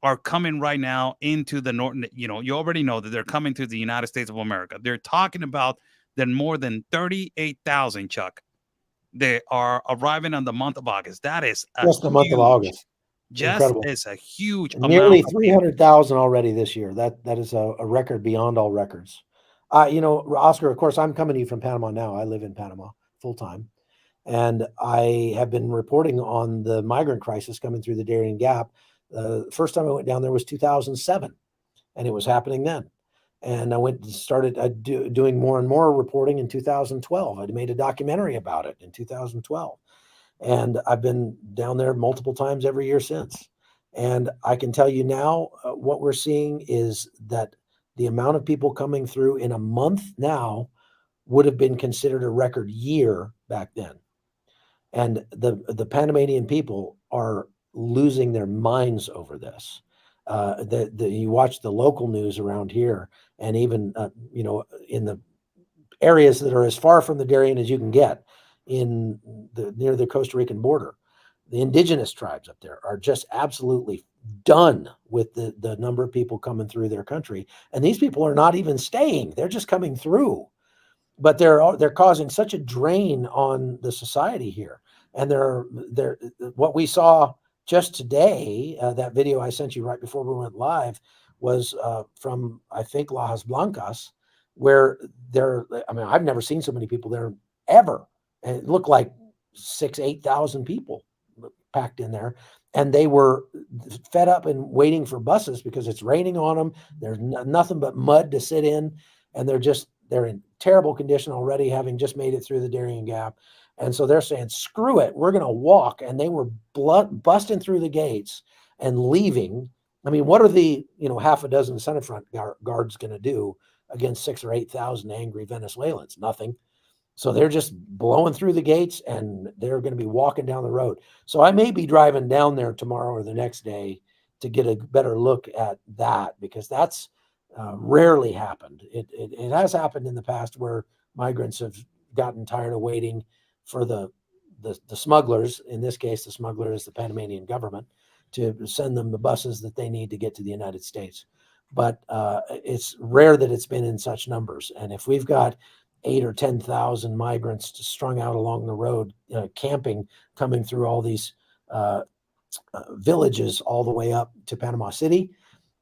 are coming right now into the north. You already know that they're coming to the United States of America. They're talking about that more than 38,000, Chuck. They are arriving on the month of August. That is just the month of August. Incredible. Is a huge Nearly amount. 300,000 already this year. That is a record beyond all records. Oscar, of course, I'm coming to you from Panama now. I live in Panama full time. And I have been reporting on the migrant crisis coming through the Darien Gap. First time I went down there was 2007, and it was happening then. And I started doing more and more reporting in 2012. I made a documentary about it in 2012. And I've been down there multiple times every year since. And I can tell you now, what we're seeing is that the amount of people coming through in a month now would have been considered a record year back then. And the Panamanian people are losing their minds over this. You watch the local news around here, and even in the areas that are as far from the Darien as you can get, near the Costa Rican border, the indigenous tribes up there are just absolutely done with the number of people coming through their country. And these people are not even staying; they're just coming through. But they're causing such a drain on the society here. And they're what we saw just today, that video I sent you right before we went live, was from, I think, Lajas Blancas, where I've never seen so many people there ever. And it looked like 8,000 people packed in there. And they were fed up and waiting for buses because it's raining on them. There's nothing but mud to sit in. And they're in terrible condition already, having just made it through the Darien Gap. And so they're saying, screw it, we're going to walk. And they were busting through the gates and leaving. I mean, what are the half a dozen center front guards going to do against 6,000 or 8,000 angry Venezuelans? Nothing. So they're just blowing through the gates, and they're going to be walking down the road. So I may be driving down there tomorrow or the next day to get a better look at that, because that's rarely happened. It has happened in the past where migrants have gotten tired of waiting for the smugglers. In this case, the smuggler is the Panamanian government, to send them the buses that they need to get to the United States. But it's rare that it's been in such numbers. And if we've got 8,000 or 10,000 migrants strung out along the road, camping, coming through all these villages all the way up to Panama City,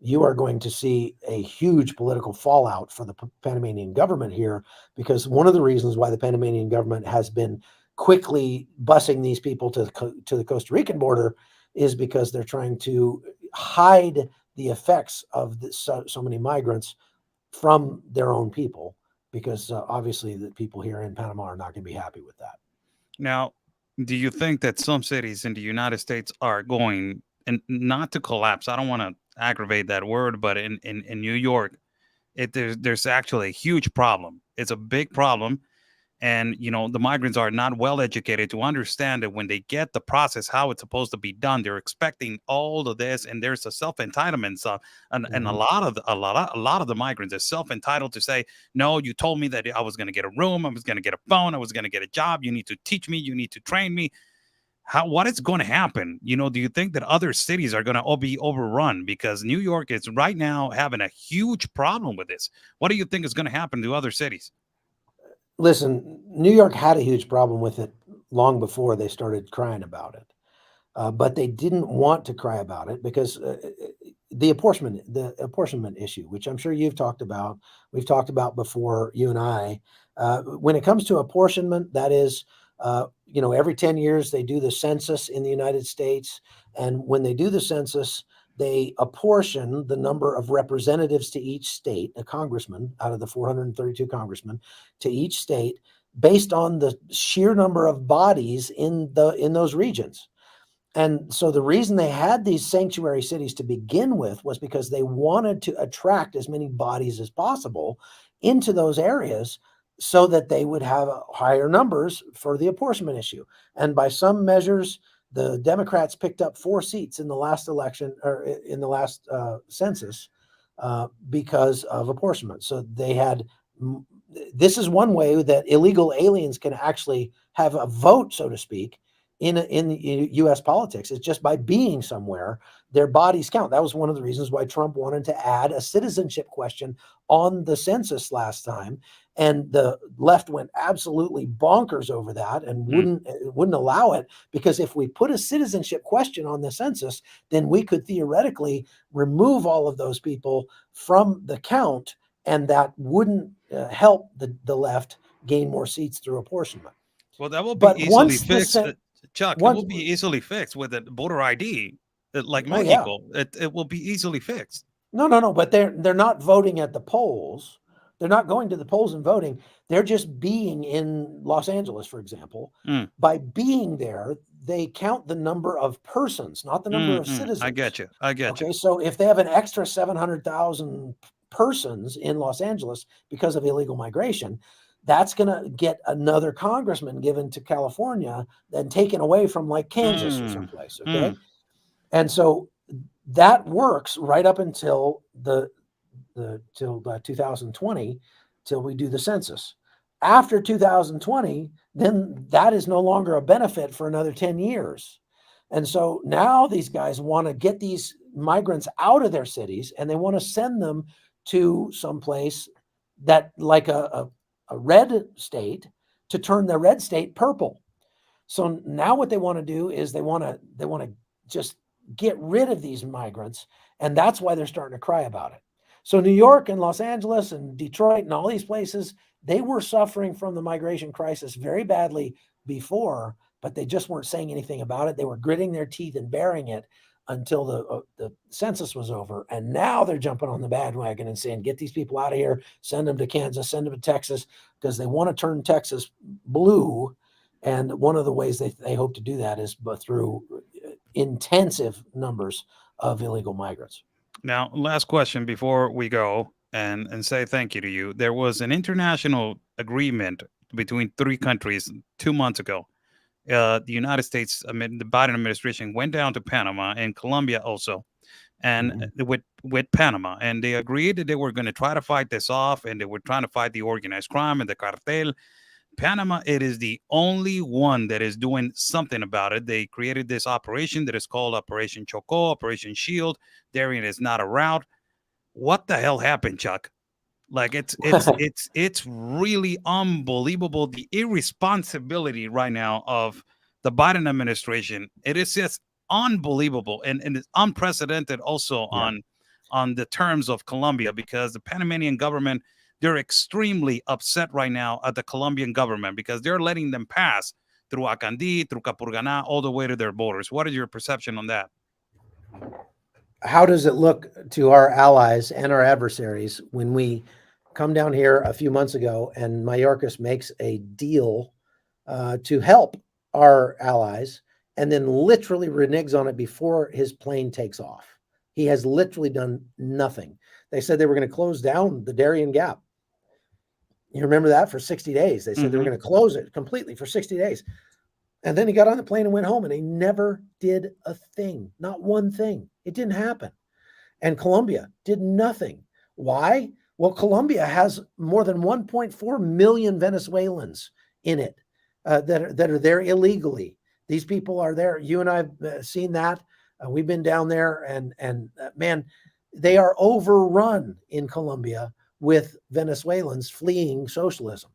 you are going to see a huge political fallout for the Panamanian government here, because one of the reasons why the Panamanian government has been quickly busing these people to the Costa Rican border is because they're trying to hide the effects of so many migrants from their own people, because obviously the people here in Panama are not going to be happy with that. Now, do you think that some cities in the United States are going, and not to collapse, I don't want to aggravate that word, but in New York, there's actually a huge problem. It's a big problem. And, the migrants are not well educated to understand that when they get the process, how it's supposed to be done, they're expecting all of this. And there's a self-entitlement stuff. And a lot of the migrants are self-entitled to say, no, you told me that I was going to get a room. I was going to get a phone. I was going to get a job. You need to teach me. You need to train me. What is going to happen? Do you think that other cities are going to all be overrun? Because New York is right now having a huge problem with this. What do you think is going to happen to other cities? Listen, New York had a huge problem with it long before they started crying about it. But they didn't want to cry about it because the apportionment issue, which I'm sure we've talked about before, you and I, when it comes to apportionment, that is, every 10 years they do the census in the United States. And when they do the census, they apportion the number of representatives to each state, a congressman out of the 432 congressmen to each state. based on the sheer number of bodies in those regions. And so the reason they had these sanctuary cities to begin with was because they wanted to attract as many bodies as possible into those areas so that they would have higher numbers for the apportionment issue. And by some measures, the Democrats picked up 4 seats in the last election, or in the last census, because of apportionment. So they had, this is one way that illegal aliens can actually have a vote, so to speak, in U.S. politics. It's just by being somewhere, their bodies count. That was one of the reasons why Trump wanted to add a citizenship question on the census last time, and the left went absolutely bonkers over that and wouldn't allow it, because if we put a citizenship question on the census, then we could theoretically remove all of those people from the count, and that wouldn't help the left gain more seats through apportionment. Well, that will be easily fixed. Chuck, it will be easily fixed with a voter ID, like Mexico. Yeah. It will be easily fixed. No. But they're not voting at the polls. They're not going to the polls and voting. They're just being in Los Angeles, for example. By being there, they count the number of persons, not the number of citizens. I get you. Okay, so if they have an extra 700,000 persons in Los Angeles because of illegal migration, that's going to get another congressman given to California, then taken away from like Kansas or someplace. Okay. And so that works right up until till 2020, till we do the census. After 2020, then that is no longer a benefit for another 10 years. And so now these guys want to get these migrants out of their cities, and they want to send them to someplace that, like a red state, to turn the red state purple. So now what they want to do is they want to just get rid of these migrants, and that's why they're starting to cry about it. So New York and Los Angeles and Detroit and all these places, they were suffering from the migration crisis very badly before, but they just weren't saying anything about it. They were gritting their teeth and bearing it until the census was over. And now they're jumping on the bandwagon and saying, get these people out of here, send them to Kansas, send them to Texas, because they want to turn Texas blue. And one of the ways they hope to do that is through intensive numbers of illegal migrants. Now, last question before we go and say thank you to you. There was an international agreement between 3 countries 2 months ago. The United States, the Biden administration went down to Panama and Colombia also, and with Panama, and they agreed that they were going to try to fight this off, and they were trying to fight the organized crime and the cartel. Panama, it is the only one that is doing something about it. They created this operation that is called Operation Choco, Operation Shield. Darien is not a route. What the hell happened, Chuck? Like it's really unbelievable, the irresponsibility right now of the Biden administration. It is just unbelievable, and it's unprecedented also on the terms of Colombia, because the Panamanian government, they're extremely upset right now at the Colombian government because they're letting them pass through Acandí, through Capurganá, all the way to their borders. What is your perception on that? How does it look to our allies and our adversaries when we come down here a few months ago and Mayorkas makes a deal to help our allies, and then literally reneges on it before his plane takes off? He has literally done nothing. They said they were going to close down the Darien Gap. You remember that? For 60 days. They said they were going to close it completely for 60 days. And then he got on the plane and went home, and he never did a thing, not one thing. It didn't happen. And Colombia did nothing. Why? Well, Colombia has more than 1.4 million Venezuelans in it that are there illegally. These people are there. You and I have seen that. We've been down there, and man, they are overrun in Colombia with Venezuelans fleeing socialism,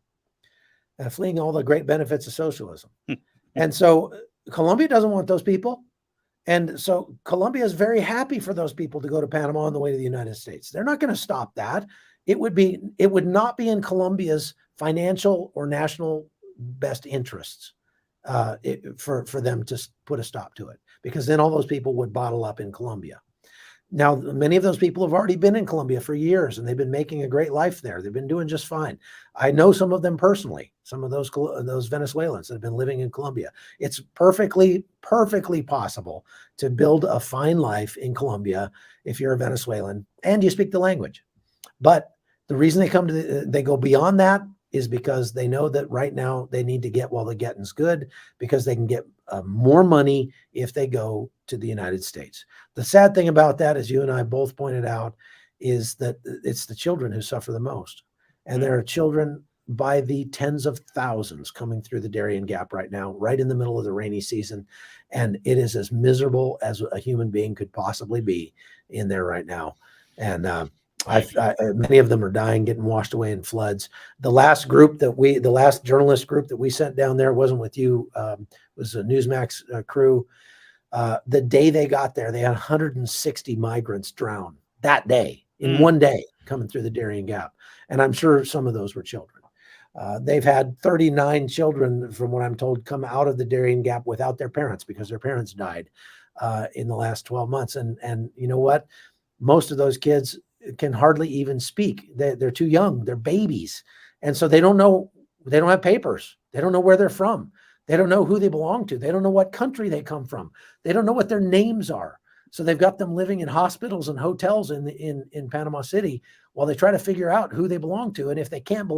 fleeing all the great benefits of socialism. And so Colombia doesn't want those people. And so Colombia is very happy for those people to go to Panama on the way to the United States. They're not going to stop that. It would not be in Colombia's financial or national best interests for them to put a stop to it, because then all those people would bottle up in Colombia. Now, many of those people have already been in Colombia for years, and they've been making a great life there. They've been doing just fine. I know some of them personally, some of those Venezuelans that have been living in Colombia. It's perfectly possible to build a fine life in Colombia if you're a Venezuelan and you speak the language. But the reason they go beyond that is because they know that right now they need to get while the getting's good, because they can get more money if they go to the United States. The sad thing about that, as you and I both pointed out, is that it's the children who suffer the most. And there are children by the tens of thousands coming through the Darien Gap right now, right in the middle of the rainy season. And it is as miserable as a human being could possibly be in there right now. And many of them are dying, getting washed away in floods. The last journalist group that we sent down there wasn't with you, was a Newsmax crew. The day they got there, they had 160 migrants drown that day, in one day, coming through the Darien Gap. And I'm sure some of those were children. They've had 39 children, from what I'm told, come out of the Darien Gap without their parents because their parents died in the last 12 months. And you know what? Most of those kids can hardly even speak. They're too young. They're babies. And so they don't know, they don't have papers. They don't know where they're from. They don't know who they belong to. They don't know what country they come from. They don't know what their names are. So they've got them living in hospitals and hotels in Panama City while they try to figure out who they belong to. And if they can't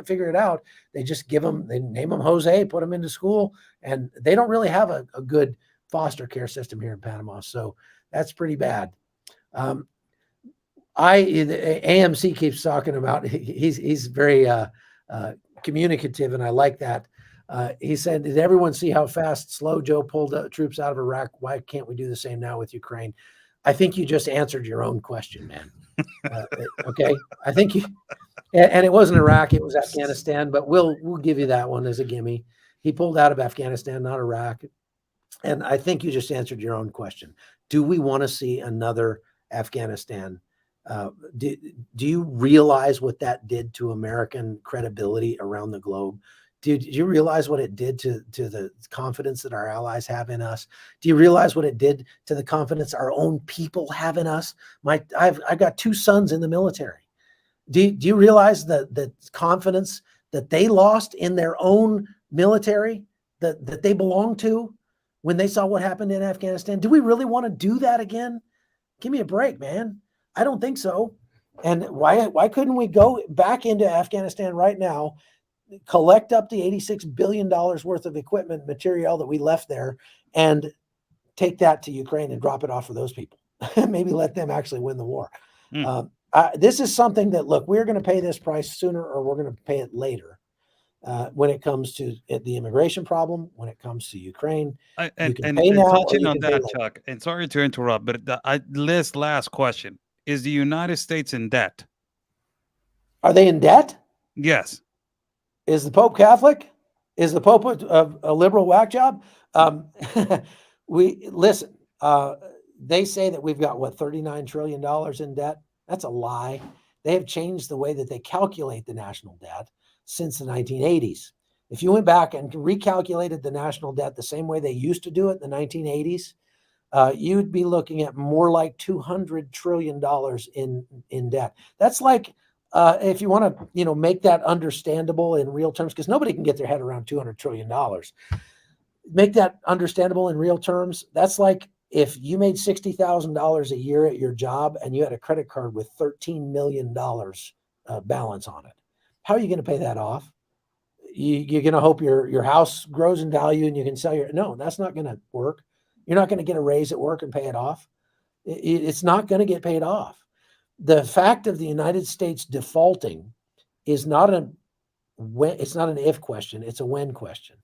figure it out, they just they name them Jose, put them into school, and they don't really have a good foster care system here in Panama. So that's pretty bad. The AMC keeps talking about, he's very communicative, and I like that. He said, did everyone see how fast Slow Joe pulled troops out of Iraq? Why can't we do the same now with Ukraine? I think you just answered your own question, man. Okay. I think and it wasn't Iraq, it was Afghanistan, but we'll give you that one as a gimme. He pulled out of Afghanistan, not Iraq. And I think you just answered your own question. Do we want to see another Afghanistan? Do you realize what that did to American credibility around the globe? Do you realize what it did to the confidence that our allies have in us? Do you realize what it did to the confidence our own people have in us? I've got 2 sons in the military. Do you realize the confidence that they lost in their own military that they belong to when they saw what happened in Afghanistan? Do we really want to do that again? Give me a break, man. I don't think so. And why couldn't we go back into Afghanistan right now, collect up the $86 billion worth of equipment material that we left there, and take that to Ukraine and drop it off for those people? Maybe let them actually win the war. This is something that, look, we're going to pay this price sooner or we're going to pay it later when it comes to the immigration problem, when it comes to Ukraine. And touching on that, Chuck, and sorry to interrupt, but this last question, is the United States in debt? Are they in debt? Yes. Is the Pope Catholic? Is the Pope a liberal whack job? Listen. They say that we've got $39 trillion in debt. That's a lie. They have changed the way that they calculate the national debt since the 1980s. If you went back and recalculated the national debt the same way they used to do it in the 1980s, you'd be looking at more like $200 trillion in debt. That's like, if you want to, make that understandable in real terms, because nobody can get their head around $200 trillion. Make that understandable in real terms. That's like if you made $60,000 a year at your job and you had a credit card with $13 million balance on it. How are you going to pay that off? You're going to hope your house grows in value and you can sell no, that's not going to work. You're not going to get a raise at work and pay it off. It's not going to get paid off. The fact of the United States defaulting is not it's not an if question. It's a when question.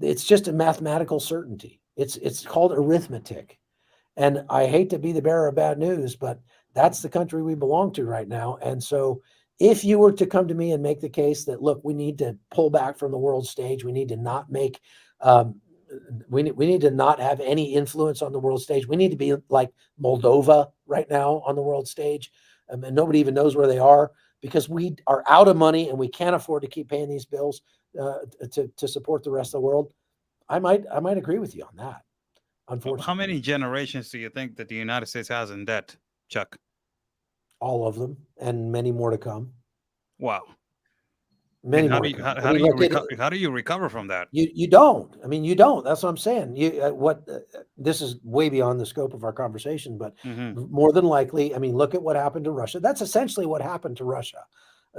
It's just a mathematical certainty. It's called arithmetic. And I hate to be the bearer of bad news, but that's the country we belong to right now. And so if you were to come to me and make the case that, look, we need to pull back from the world stage, we need to not make, we need to not have any influence on the world stage. We need to be like Moldova right now on the world stage. And nobody even knows where they are because we are out of money and we can't afford to keep paying these bills to support the rest of the world. I might agree with you on that. unfortunately. How many generations do you think that the United States has in debt, Chuck? All of them, and many more to come. Wow. Many And how more do to you come. how, I how do mean, you look, recover? How do you recover from that? you don't. I mean, you don't. That's what I'm saying. This is way beyond the scope of our conversation, but Hmm. more than likely, I mean, look at what happened to Russia. That's essentially what happened to Russia.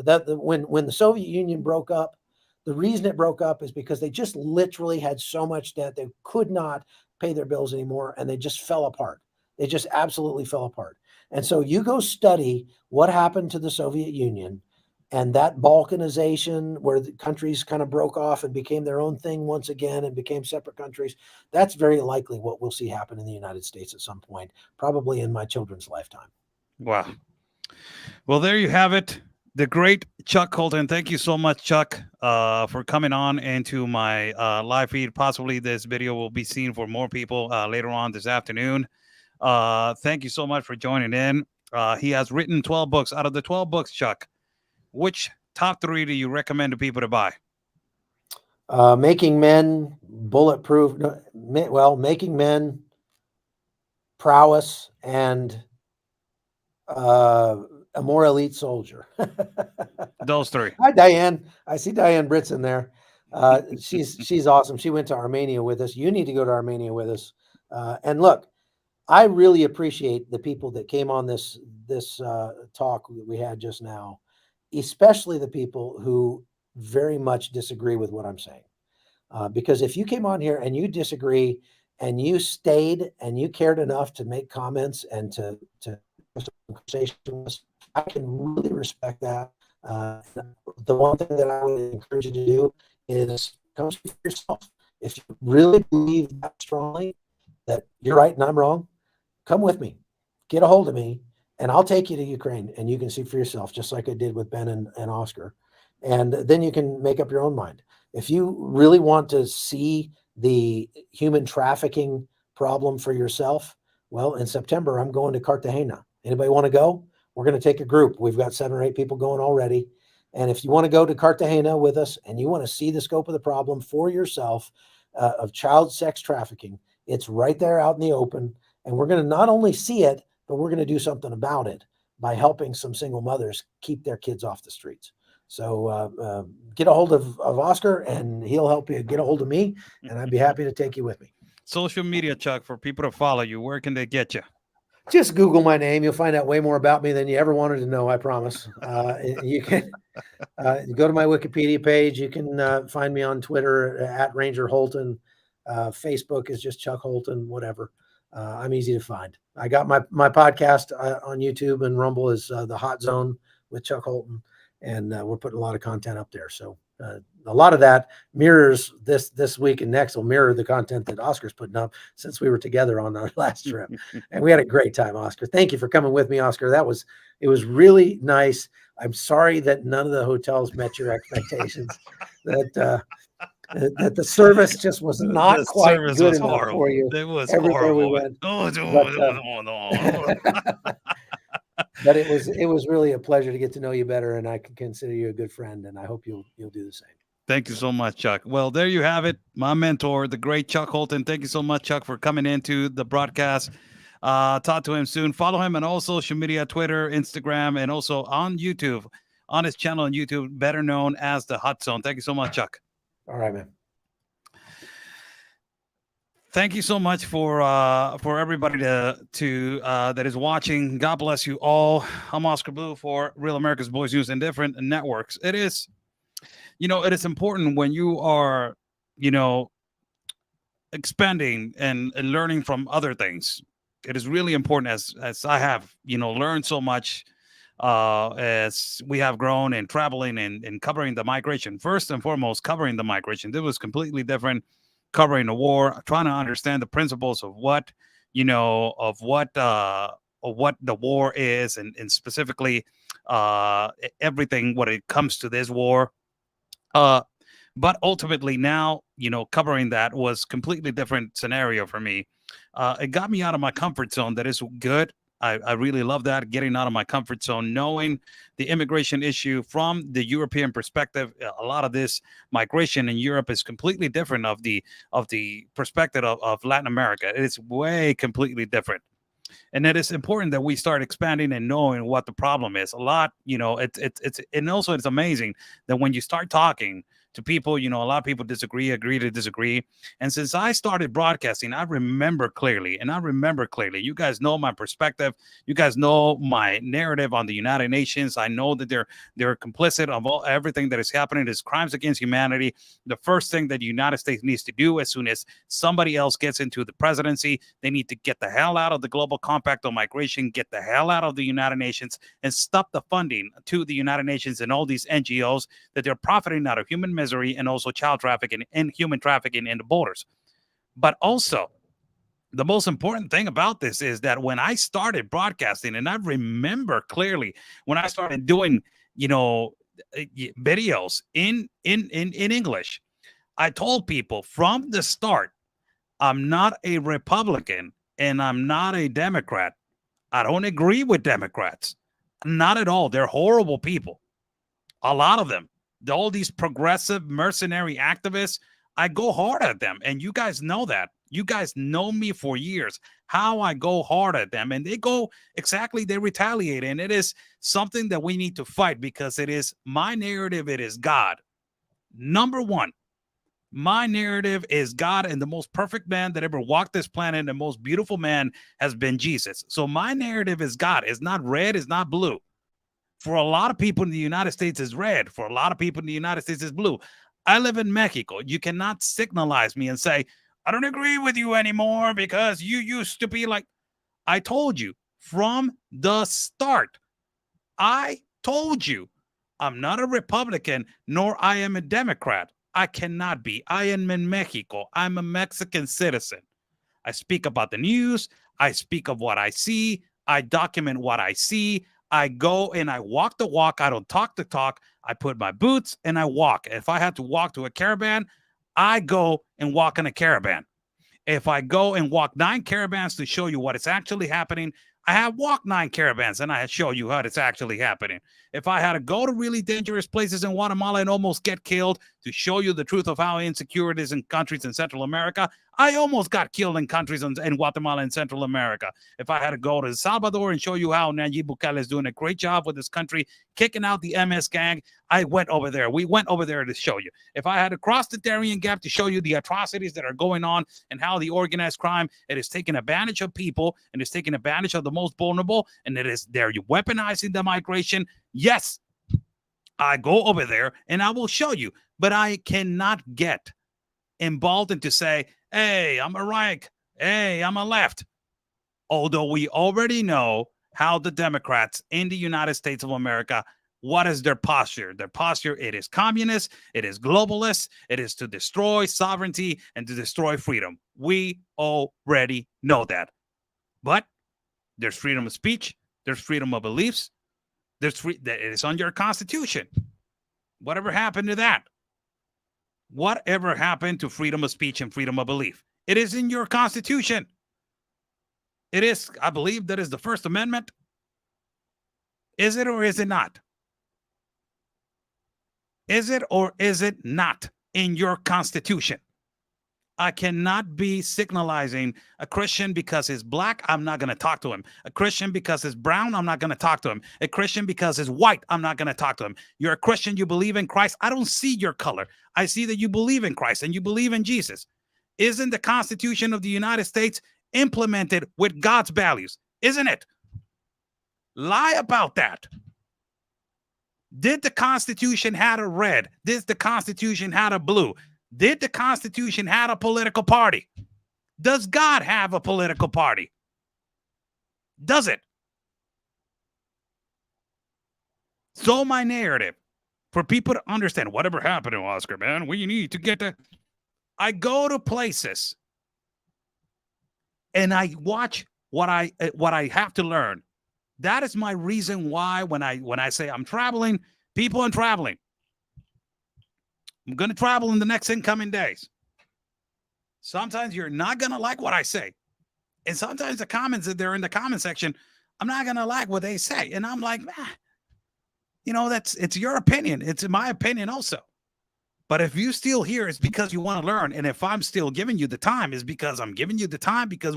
When the Soviet Union broke up, the reason it broke up is because they just literally had so much debt they could not pay their bills anymore, and they just fell apart. They just absolutely fell apart. And so you go study what happened to the Soviet Union and that balkanization where the countries kind of broke off and became their own thing once again and became separate countries. That's very likely what we'll see happen in the United States at some point, probably in my children's lifetime. Wow. Well, there you have it. The great Chuck Holton. Thank you so much, Chuck, for coming on into my live feed. Possibly this video will be seen for more people later on this afternoon. Thank you so much for joining in. He has written 12 books. Out of the 12 books, Chuck, which top 3 do you recommend to people to buy? Making Men Bulletproof. Making Men Prowess and A More Elite Soldier. Those 3. Hi, Diane. I see Diane Britz in there. She's awesome. She went to Armenia with us. You need to go to Armenia with us. And look, I really appreciate the people that came on this talk we had just now, especially the people who very much disagree with what I'm saying. Because if you came on here and you disagree and you stayed and you cared enough to make comments and to conversations, I can really respect that. The one thing that I would encourage you to do is come speak for yourself. If you really believe that strongly that you're right and I'm wrong, come with me, get a hold of me, and I'll take you to Ukraine and you can see for yourself, just like I did with Ben and Oscar. And then you can make up your own mind. If you really want to see the human trafficking problem for yourself, well, in September, I'm going to Cartagena. Anybody want to go? We're going to take a group. We've got 7 or 8 people going already. And if you want to go to Cartagena with us and you want to see the scope of the problem for yourself of child sex trafficking, it's right there out in the open. And we're going to not only see it, but we're going to do something about it by helping some single mothers keep their kids off the streets. So get a hold of Oscar and he'll help you get a hold of me. And I'd be happy to take you with me. Social media, Chuck, for people to follow you. Where can they get you? Just Google my name. You'll find out way more about me than you ever wanted to know. I promise. You can go to my Wikipedia page. You can find me on Twitter at Ranger Holton. Facebook is just Chuck Holton, whatever. I'm easy to find. I got my podcast on YouTube and Rumble is The Hot Zone with Chuck Holton. And we're putting a lot of content up there. So a lot of that mirrors this week and next will mirror the content that Oscar's putting up since we were together on our last trip. And we had a great time, Oscar. Thank you for coming with me, Oscar. It was really nice. I'm sorry that none of the hotels met your expectations, that the service just was not quite good enough for you. It was everywhere horrible. we went. But it was really a pleasure to get to know you better, and I can consider you a good friend, and I hope you'll do the same. Thank you so much, Chuck. Well, there you have it. My mentor, the great Chuck Holton. Thank you so much, Chuck, for coming into the broadcast. Talk to him soon. Follow him on all social media, Twitter, Instagram, and also on YouTube, on his channel on YouTube, better known as The Hot Zone. Thank you so much, Chuck. All right, man. Thank you so much for everybody that is watching. God bless you all. I'm Oscar Blue for Real America's Boys News and different networks. It is important when you are, expanding and learning from other things. It is really important as I have, learned so much as we have grown and traveling and covering the migration. First and foremost, covering the migration. This was completely different. Covering the war, trying to understand the principles of what the war is, and specifically everything when it comes to this war. But ultimately now, covering that was completely different scenario for me. It got me out of my comfort zone. That is good. I really love that, getting out of my comfort zone, knowing the immigration issue from the European perspective. A lot of this migration in Europe is completely different of the perspective of Latin America. It's way completely different. And it is important that we start expanding and knowing what the problem is. A lot, it's and also it's amazing that when you start talking to people, a lot of people agree to disagree. And since I started broadcasting, I remember clearly. You guys know my perspective. You guys know my narrative on the United Nations. I know that they're complicit of everything that is happening. Is crimes against humanity. The first thing that the United States needs to do as soon as somebody else gets into the presidency, they need to get the hell out of the Global Compact on migration, get the hell out of the United Nations, and stop the funding to the United Nations and all these NGOs that they're profiting out of human misery and also child trafficking and human trafficking in the borders. But also, the most important thing about this is that when I started broadcasting, and I remember clearly when I started doing, videos in English, I told people from the start, I'm not a Republican and I'm not a Democrat. I don't agree with Democrats. Not at all. They're horrible people. A lot of them. All these progressive mercenary activists, I go hard at them. And you guys know that. You guys know me for years, how I go hard at them. And they retaliate. And it is something that we need to fight, because it is my narrative. It is God. Number one, my narrative is God, and the most perfect man that ever walked this planet, and the most beautiful man has been Jesus. So my narrative is God. It's not red. It's not blue. For a lot of people in the United States, is red. For a lot of people in the United States, is blue. I live in Mexico. You cannot signalize me and say, I don't agree with you anymore because you used to be like. I told you from the start. I told you I'm not a Republican, nor I am a Democrat. I cannot be. I am in Mexico. I'm a Mexican citizen. I speak about the news. I speak of what I see. I document what I see. I go and I walk the walk. I don't talk the talk. I put my boots and I walk. If I had to walk to a caravan, I go and walk in a caravan. If I go and walk 9 caravans to show you what is actually happening, I have walked 9 caravans and I show you how it's actually happening. If I had to go to really dangerous places in Guatemala and almost get killed to show you the truth of how insecure it is in countries in Central America, I almost got killed in countries in Guatemala and Central America. If I had to go to El Salvador and show you how Nayib Bukele is doing a great job with this country, kicking out the MS gang, I went over there. We went over there to show you. If I had to cross the Darien Gap to show you the atrocities that are going on and how the organized crime, it is taking advantage of people and it's taking advantage of the most vulnerable, and it is there you weaponizing the migration. Yes, I go over there and I will show you, but I cannot get emboldened to say, hey, I'm a right, hey, I'm a left. Although we already know how the Democrats in the United States of America, what is their posture? Their posture, it is communist, it is globalist, it is to destroy sovereignty and to destroy freedom. We already know that. But there's freedom of speech, there's freedom of beliefs, it is on your Constitution. Whatever happened to that? Whatever happened to freedom of speech and freedom of belief? It is in your Constitution. It is, I believe, that is the First Amendment. Is it or is it not? Is it or is it not in your Constitution? I cannot be signalizing a Christian because he's black, I'm not going to talk to him. A Christian because he's brown, I'm not going to talk to him. A Christian because he's white, I'm not going to talk to him. You're a Christian, you believe in Christ. I don't see your color. I see that you believe in Christ and you believe in Jesus. Isn't the Constitution of the United States implemented with God's values? Isn't it? Lie about that. Did the Constitution have a red? Did the Constitution have a blue? Did the Constitution have a political party? Does God have a political party? Does it? So my narrative, for people to understand whatever happened to Oscar, man, we need to get that. I go to places and I watch what I have to learn. That is my reason why when I say I'm traveling, people are traveling. I'm going to travel in the next incoming days. Sometimes you're not going to like what I say. And sometimes the comments that they're in the comment section, I'm not going to like what they say. And I'm like, it's your opinion. It's my opinion also. But if you still here, it's because you want to learn. And if I'm still giving you the time, it's because I'm giving you the time because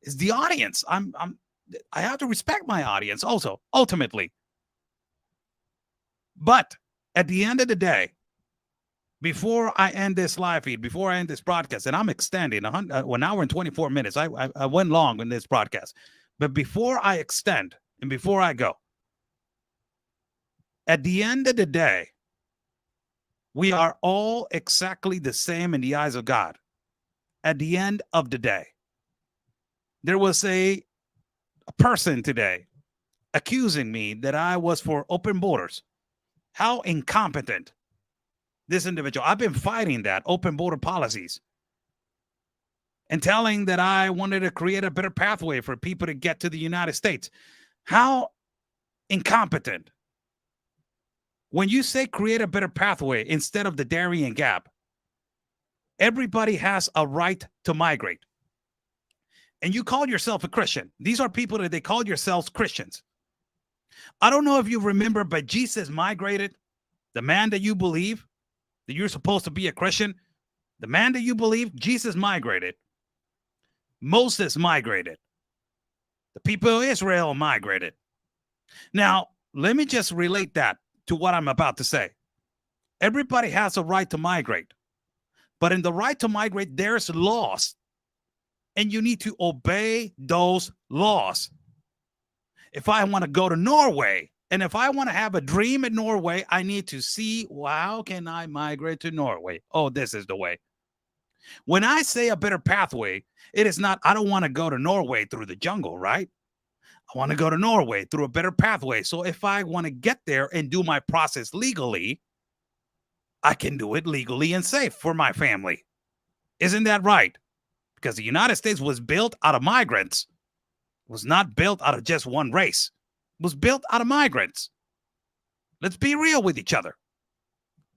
it's the audience. I have to respect my audience also, ultimately. But at the end of the day, before I end this live feed, before I end this broadcast, and I'm extending 1 hour and 24 minutes. I went long in this broadcast. But before I extend and before I go, at the end of the day, we are all exactly the same in the eyes of God. At the end of the day, there was a person today accusing me that I was for open borders. How incompetent this individual. I've been fighting that open border policies and telling that I wanted to create a better pathway for people to get to the United States. How incompetent. When you say create a better pathway instead of the Darien Gap, everybody has a right to migrate. And you call yourself a Christian. These are people that they call yourselves Christians. I don't know if you remember, but Jesus migrated. The man that you believe that you're supposed to be a Christian, the man that you believe, Jesus migrated. Moses migrated. The people of Israel migrated. Now, let me just relate that to what I'm about to say. Everybody has a right to migrate. But in the right to migrate, there's laws. And you need to obey those laws. If I want to go to Norway, and if I want to have a dream in Norway, I need to see, well, how can I migrate to Norway? Oh, this is the way. When I say a better pathway, it is not, I don't want to go to Norway through the jungle, right? I want to go to Norway through a better pathway. So if I want to get there and do my process legally, I can do it legally and safe for my family. Isn't that right? Because the United States was built out of migrants. It was not built out of just one race. It was built out of migrants. Let's be real with each other.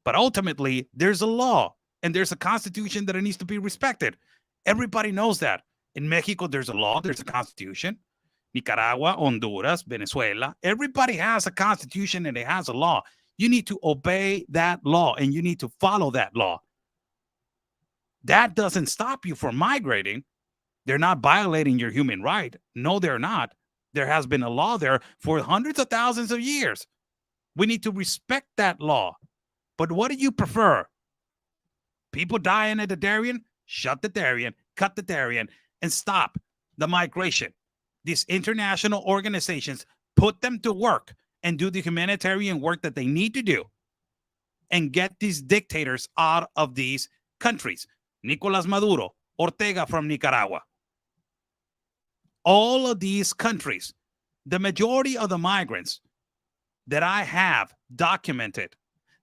But ultimately, there's a law and there's a constitution that it needs to be respected. Everybody knows that. In Mexico, there's a law, there's a constitution. Nicaragua, Honduras, Venezuela. Everybody has a constitution and it has a law. You need to obey that law and you need to follow that law. That doesn't stop you from migrating. They're not violating your human right. No, they're not. There has been a law there for hundreds of thousands of years. We need to respect that law. But what do you prefer? People dying at the Darien? Shut the Darien, cut the Darien, and stop the migration. These international organizations, put them to work and do the humanitarian work that they need to do and get these dictators out of these countries. Nicolas Maduro, Ortega from Nicaragua. All of these countries, the majority of the migrants that I have documented,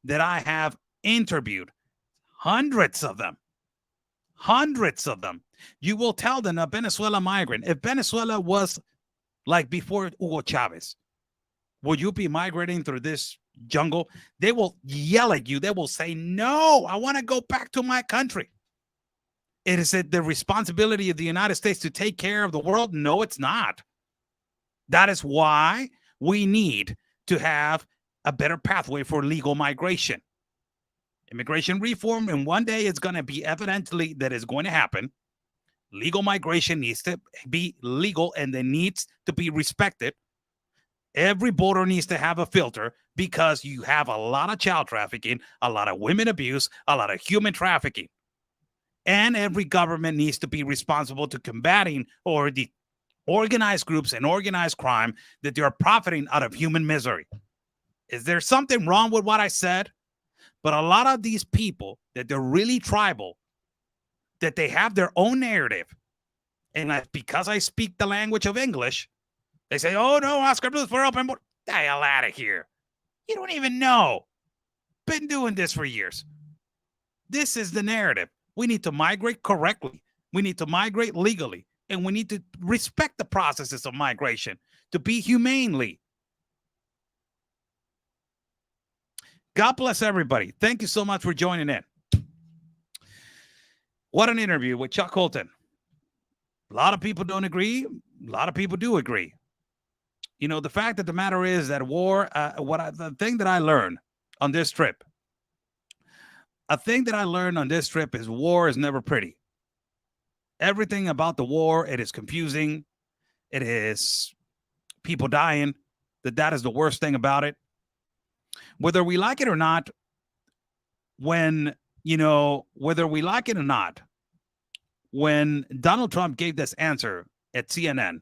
that I have interviewed, hundreds of them, you will tell them a Venezuela migrant, if Venezuela was like before Hugo Chavez, will you be migrating through this jungle? They will yell at you. They will say, no, I want to go back to my country. Is it the responsibility of the United States to take care of the world? No, it's not. That is why we need to have a better pathway for legal migration. Immigration reform, and one day it's going to be evidently that is going to happen. Legal migration needs to be legal and it needs to be respected. Every border needs to have a filter because you have a lot of child trafficking, a lot of women abuse, a lot of human trafficking. And every government needs to be responsible to combating or the organized groups and organized crime that they are profiting out of human misery. Is there something wrong with what I said? But a lot of these people that they're really tribal, that they have their own narrative. And because I speak the language of English, they say, oh no, Oscar Blues for open border. The hell out of here. You don't even know. Been doing this for years. This is the narrative. We need to migrate correctly. We need to migrate legally. And we need to respect the processes of migration to be humanely. God bless everybody. Thank you so much for joining in. What an interview with Chuck Holton. A lot of people don't agree. A lot of people do agree. The fact of the matter is that war, the thing that I learned on this trip, is war is never pretty. Everything about the war, it is confusing. It is people dying. That is the worst thing about it. Whether we like it or not, when Donald Trump gave this answer at CNN,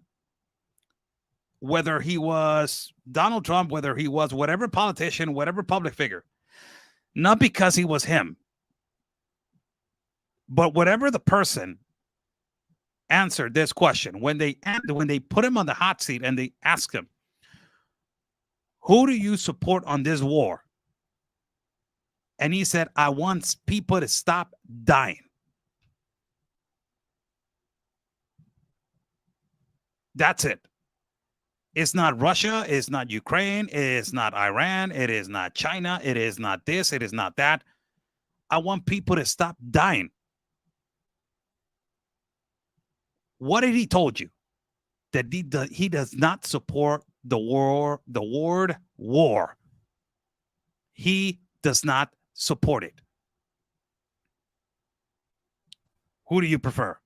whether he was Donald Trump, whether he was whatever politician, whatever public figure, not because he was him, but whatever the person answered this question, when they put him on the hot seat and they asked him, who do you support on this war? And he said, I want people to stop dying. That's it. It's not Russia. It's not Ukraine. It's not Iran. It is not China. It is not this. It is not that. I want people to stop dying. What did he told you? That he does not support the word war. He does not support it. Who do you prefer?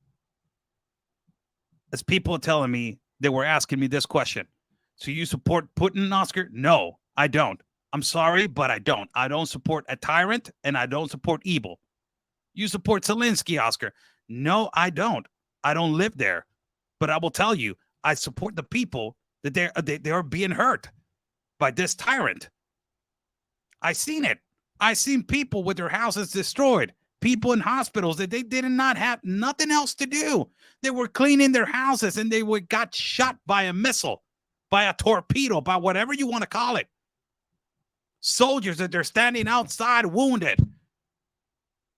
As people telling me, they were asking me this question. So you support Putin, Oscar? No, I don't. I'm sorry, but I don't. I don't support a tyrant, and I don't support evil. You support Zelensky, Oscar? No, I don't. I don't live there. But I will tell you, I support the people that they are being hurt by this tyrant. I seen it. I seen people with their houses destroyed. People in hospitals that they did not have nothing else to do. They were cleaning their houses and they got shot by a missile, by a torpedo, by whatever you want to call it. Soldiers that they're standing outside wounded,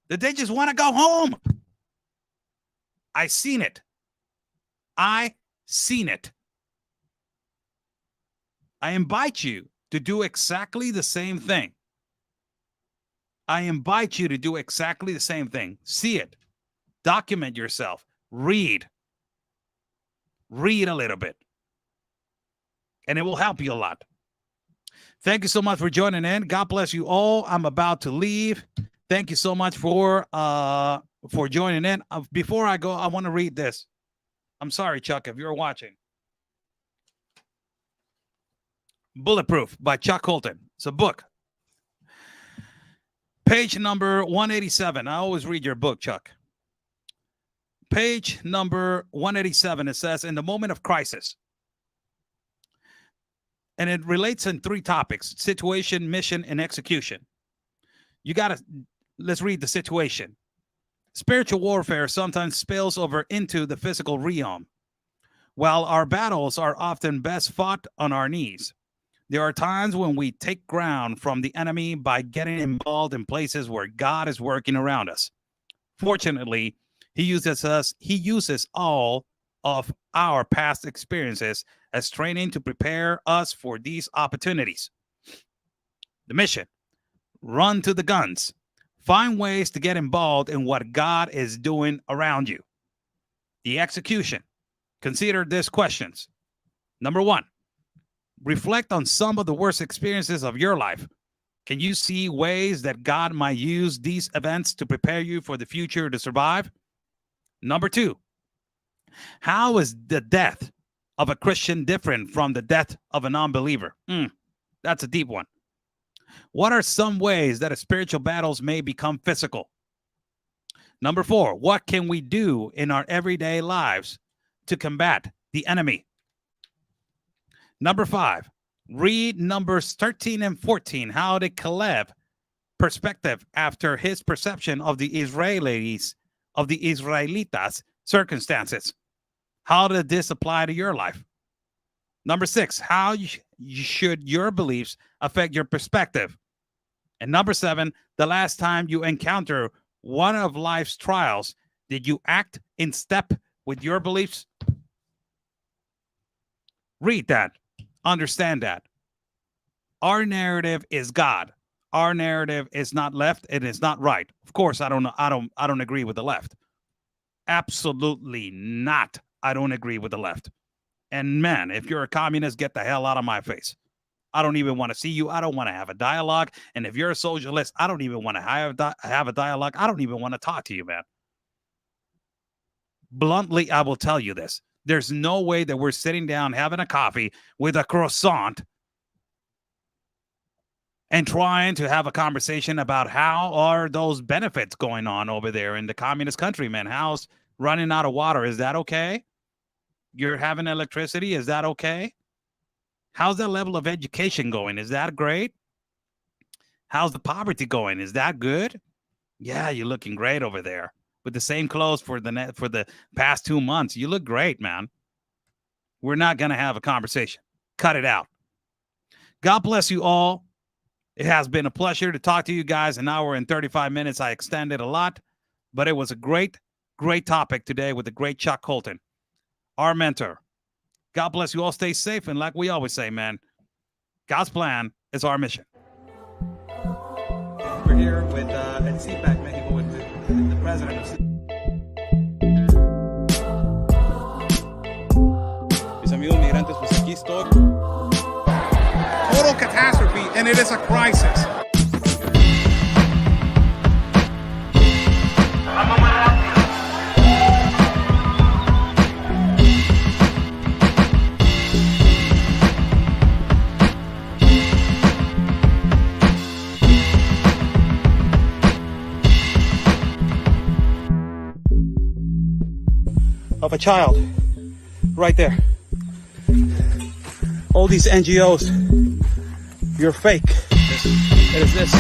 that they just want to go home. I seen it. I seen it. I invite you to do exactly the same thing. I invite you to do exactly the same thing. See it. Document yourself. Read. Read a little bit. And it will help you a lot. Thank you so much for joining in. God bless you all. I'm about to leave. Thank you so much for joining in. Before I go, I want to read this. I'm sorry, Chuck, if you're watching. Bulletproof by Chuck Holton. It's a book. Page number 187. I always read your book, Chuck. Page number 187. It says, in the moment of crisis. And it relates in 3 topics: situation, mission, and execution. Let's read the situation. Spiritual warfare sometimes spills over into the physical realm. While our battles are often best fought on our knees, there are times when we take ground from the enemy by getting involved in places where God is working around us. Fortunately, he uses all of our past experiences as training to prepare us for these opportunities. The mission: run to the guns. Find ways to get involved in what God is doing around you. The execution: consider these questions. Number 1, reflect on some of the worst experiences of your life. Can you see ways that God might use these events to prepare you for the future to survive? Number 2, how is the death of a Christian different from the death of a non-believer? That's a deep one. What are some ways that spiritual battles may become physical? Number 4, what can we do in our everyday lives to combat the enemy? Number 5, read Numbers 13 and 14. How did Caleb perspective after his perception of the Israelites' circumstances? How did this apply to your life? Number 6, how should your beliefs affect your perspective? And number 7, the last time you encounter one of life's trials, did you act in step with your beliefs? Read that. Understand that. Our narrative is God. Our narrative is not left. It is not right. Of course, I don't agree with the left. Absolutely not. I don't agree with the left. And man, if you're a communist, get the hell out of my face. I don't even want to see you. I don't want to have a dialogue. And if you're a socialist, I don't even want to have a dialogue. I don't even want to talk to you, man. Bluntly, I will tell you this. There's no way that we're sitting down having a coffee with a croissant and trying to have a conversation about how are those benefits going on over there in the communist country, man. How's running out of water? Is that okay? You're having electricity? Is that okay? How's the level of education going? Is that great? How's the poverty going? Is that good? Yeah, you're looking great over there with the same clothes for the past 2 months. You look great, man. We're not going to have a conversation. Cut it out. God bless you all. It has been a pleasure to talk to you guys. An hour and 35 minutes. I extended a lot, but it was a great topic today with the great Chuck Holton, our mentor. God bless you all. Stay safe. And like we always say, man, God's plan is our mission. We're here with at CPAC Mexico with the president of Mis amigos migrantes, pues aquí estoy. Total catastrophe, and it is a crisis. Of a child right there. All these NGOs, you're fake. It is this,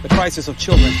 the crisis of children.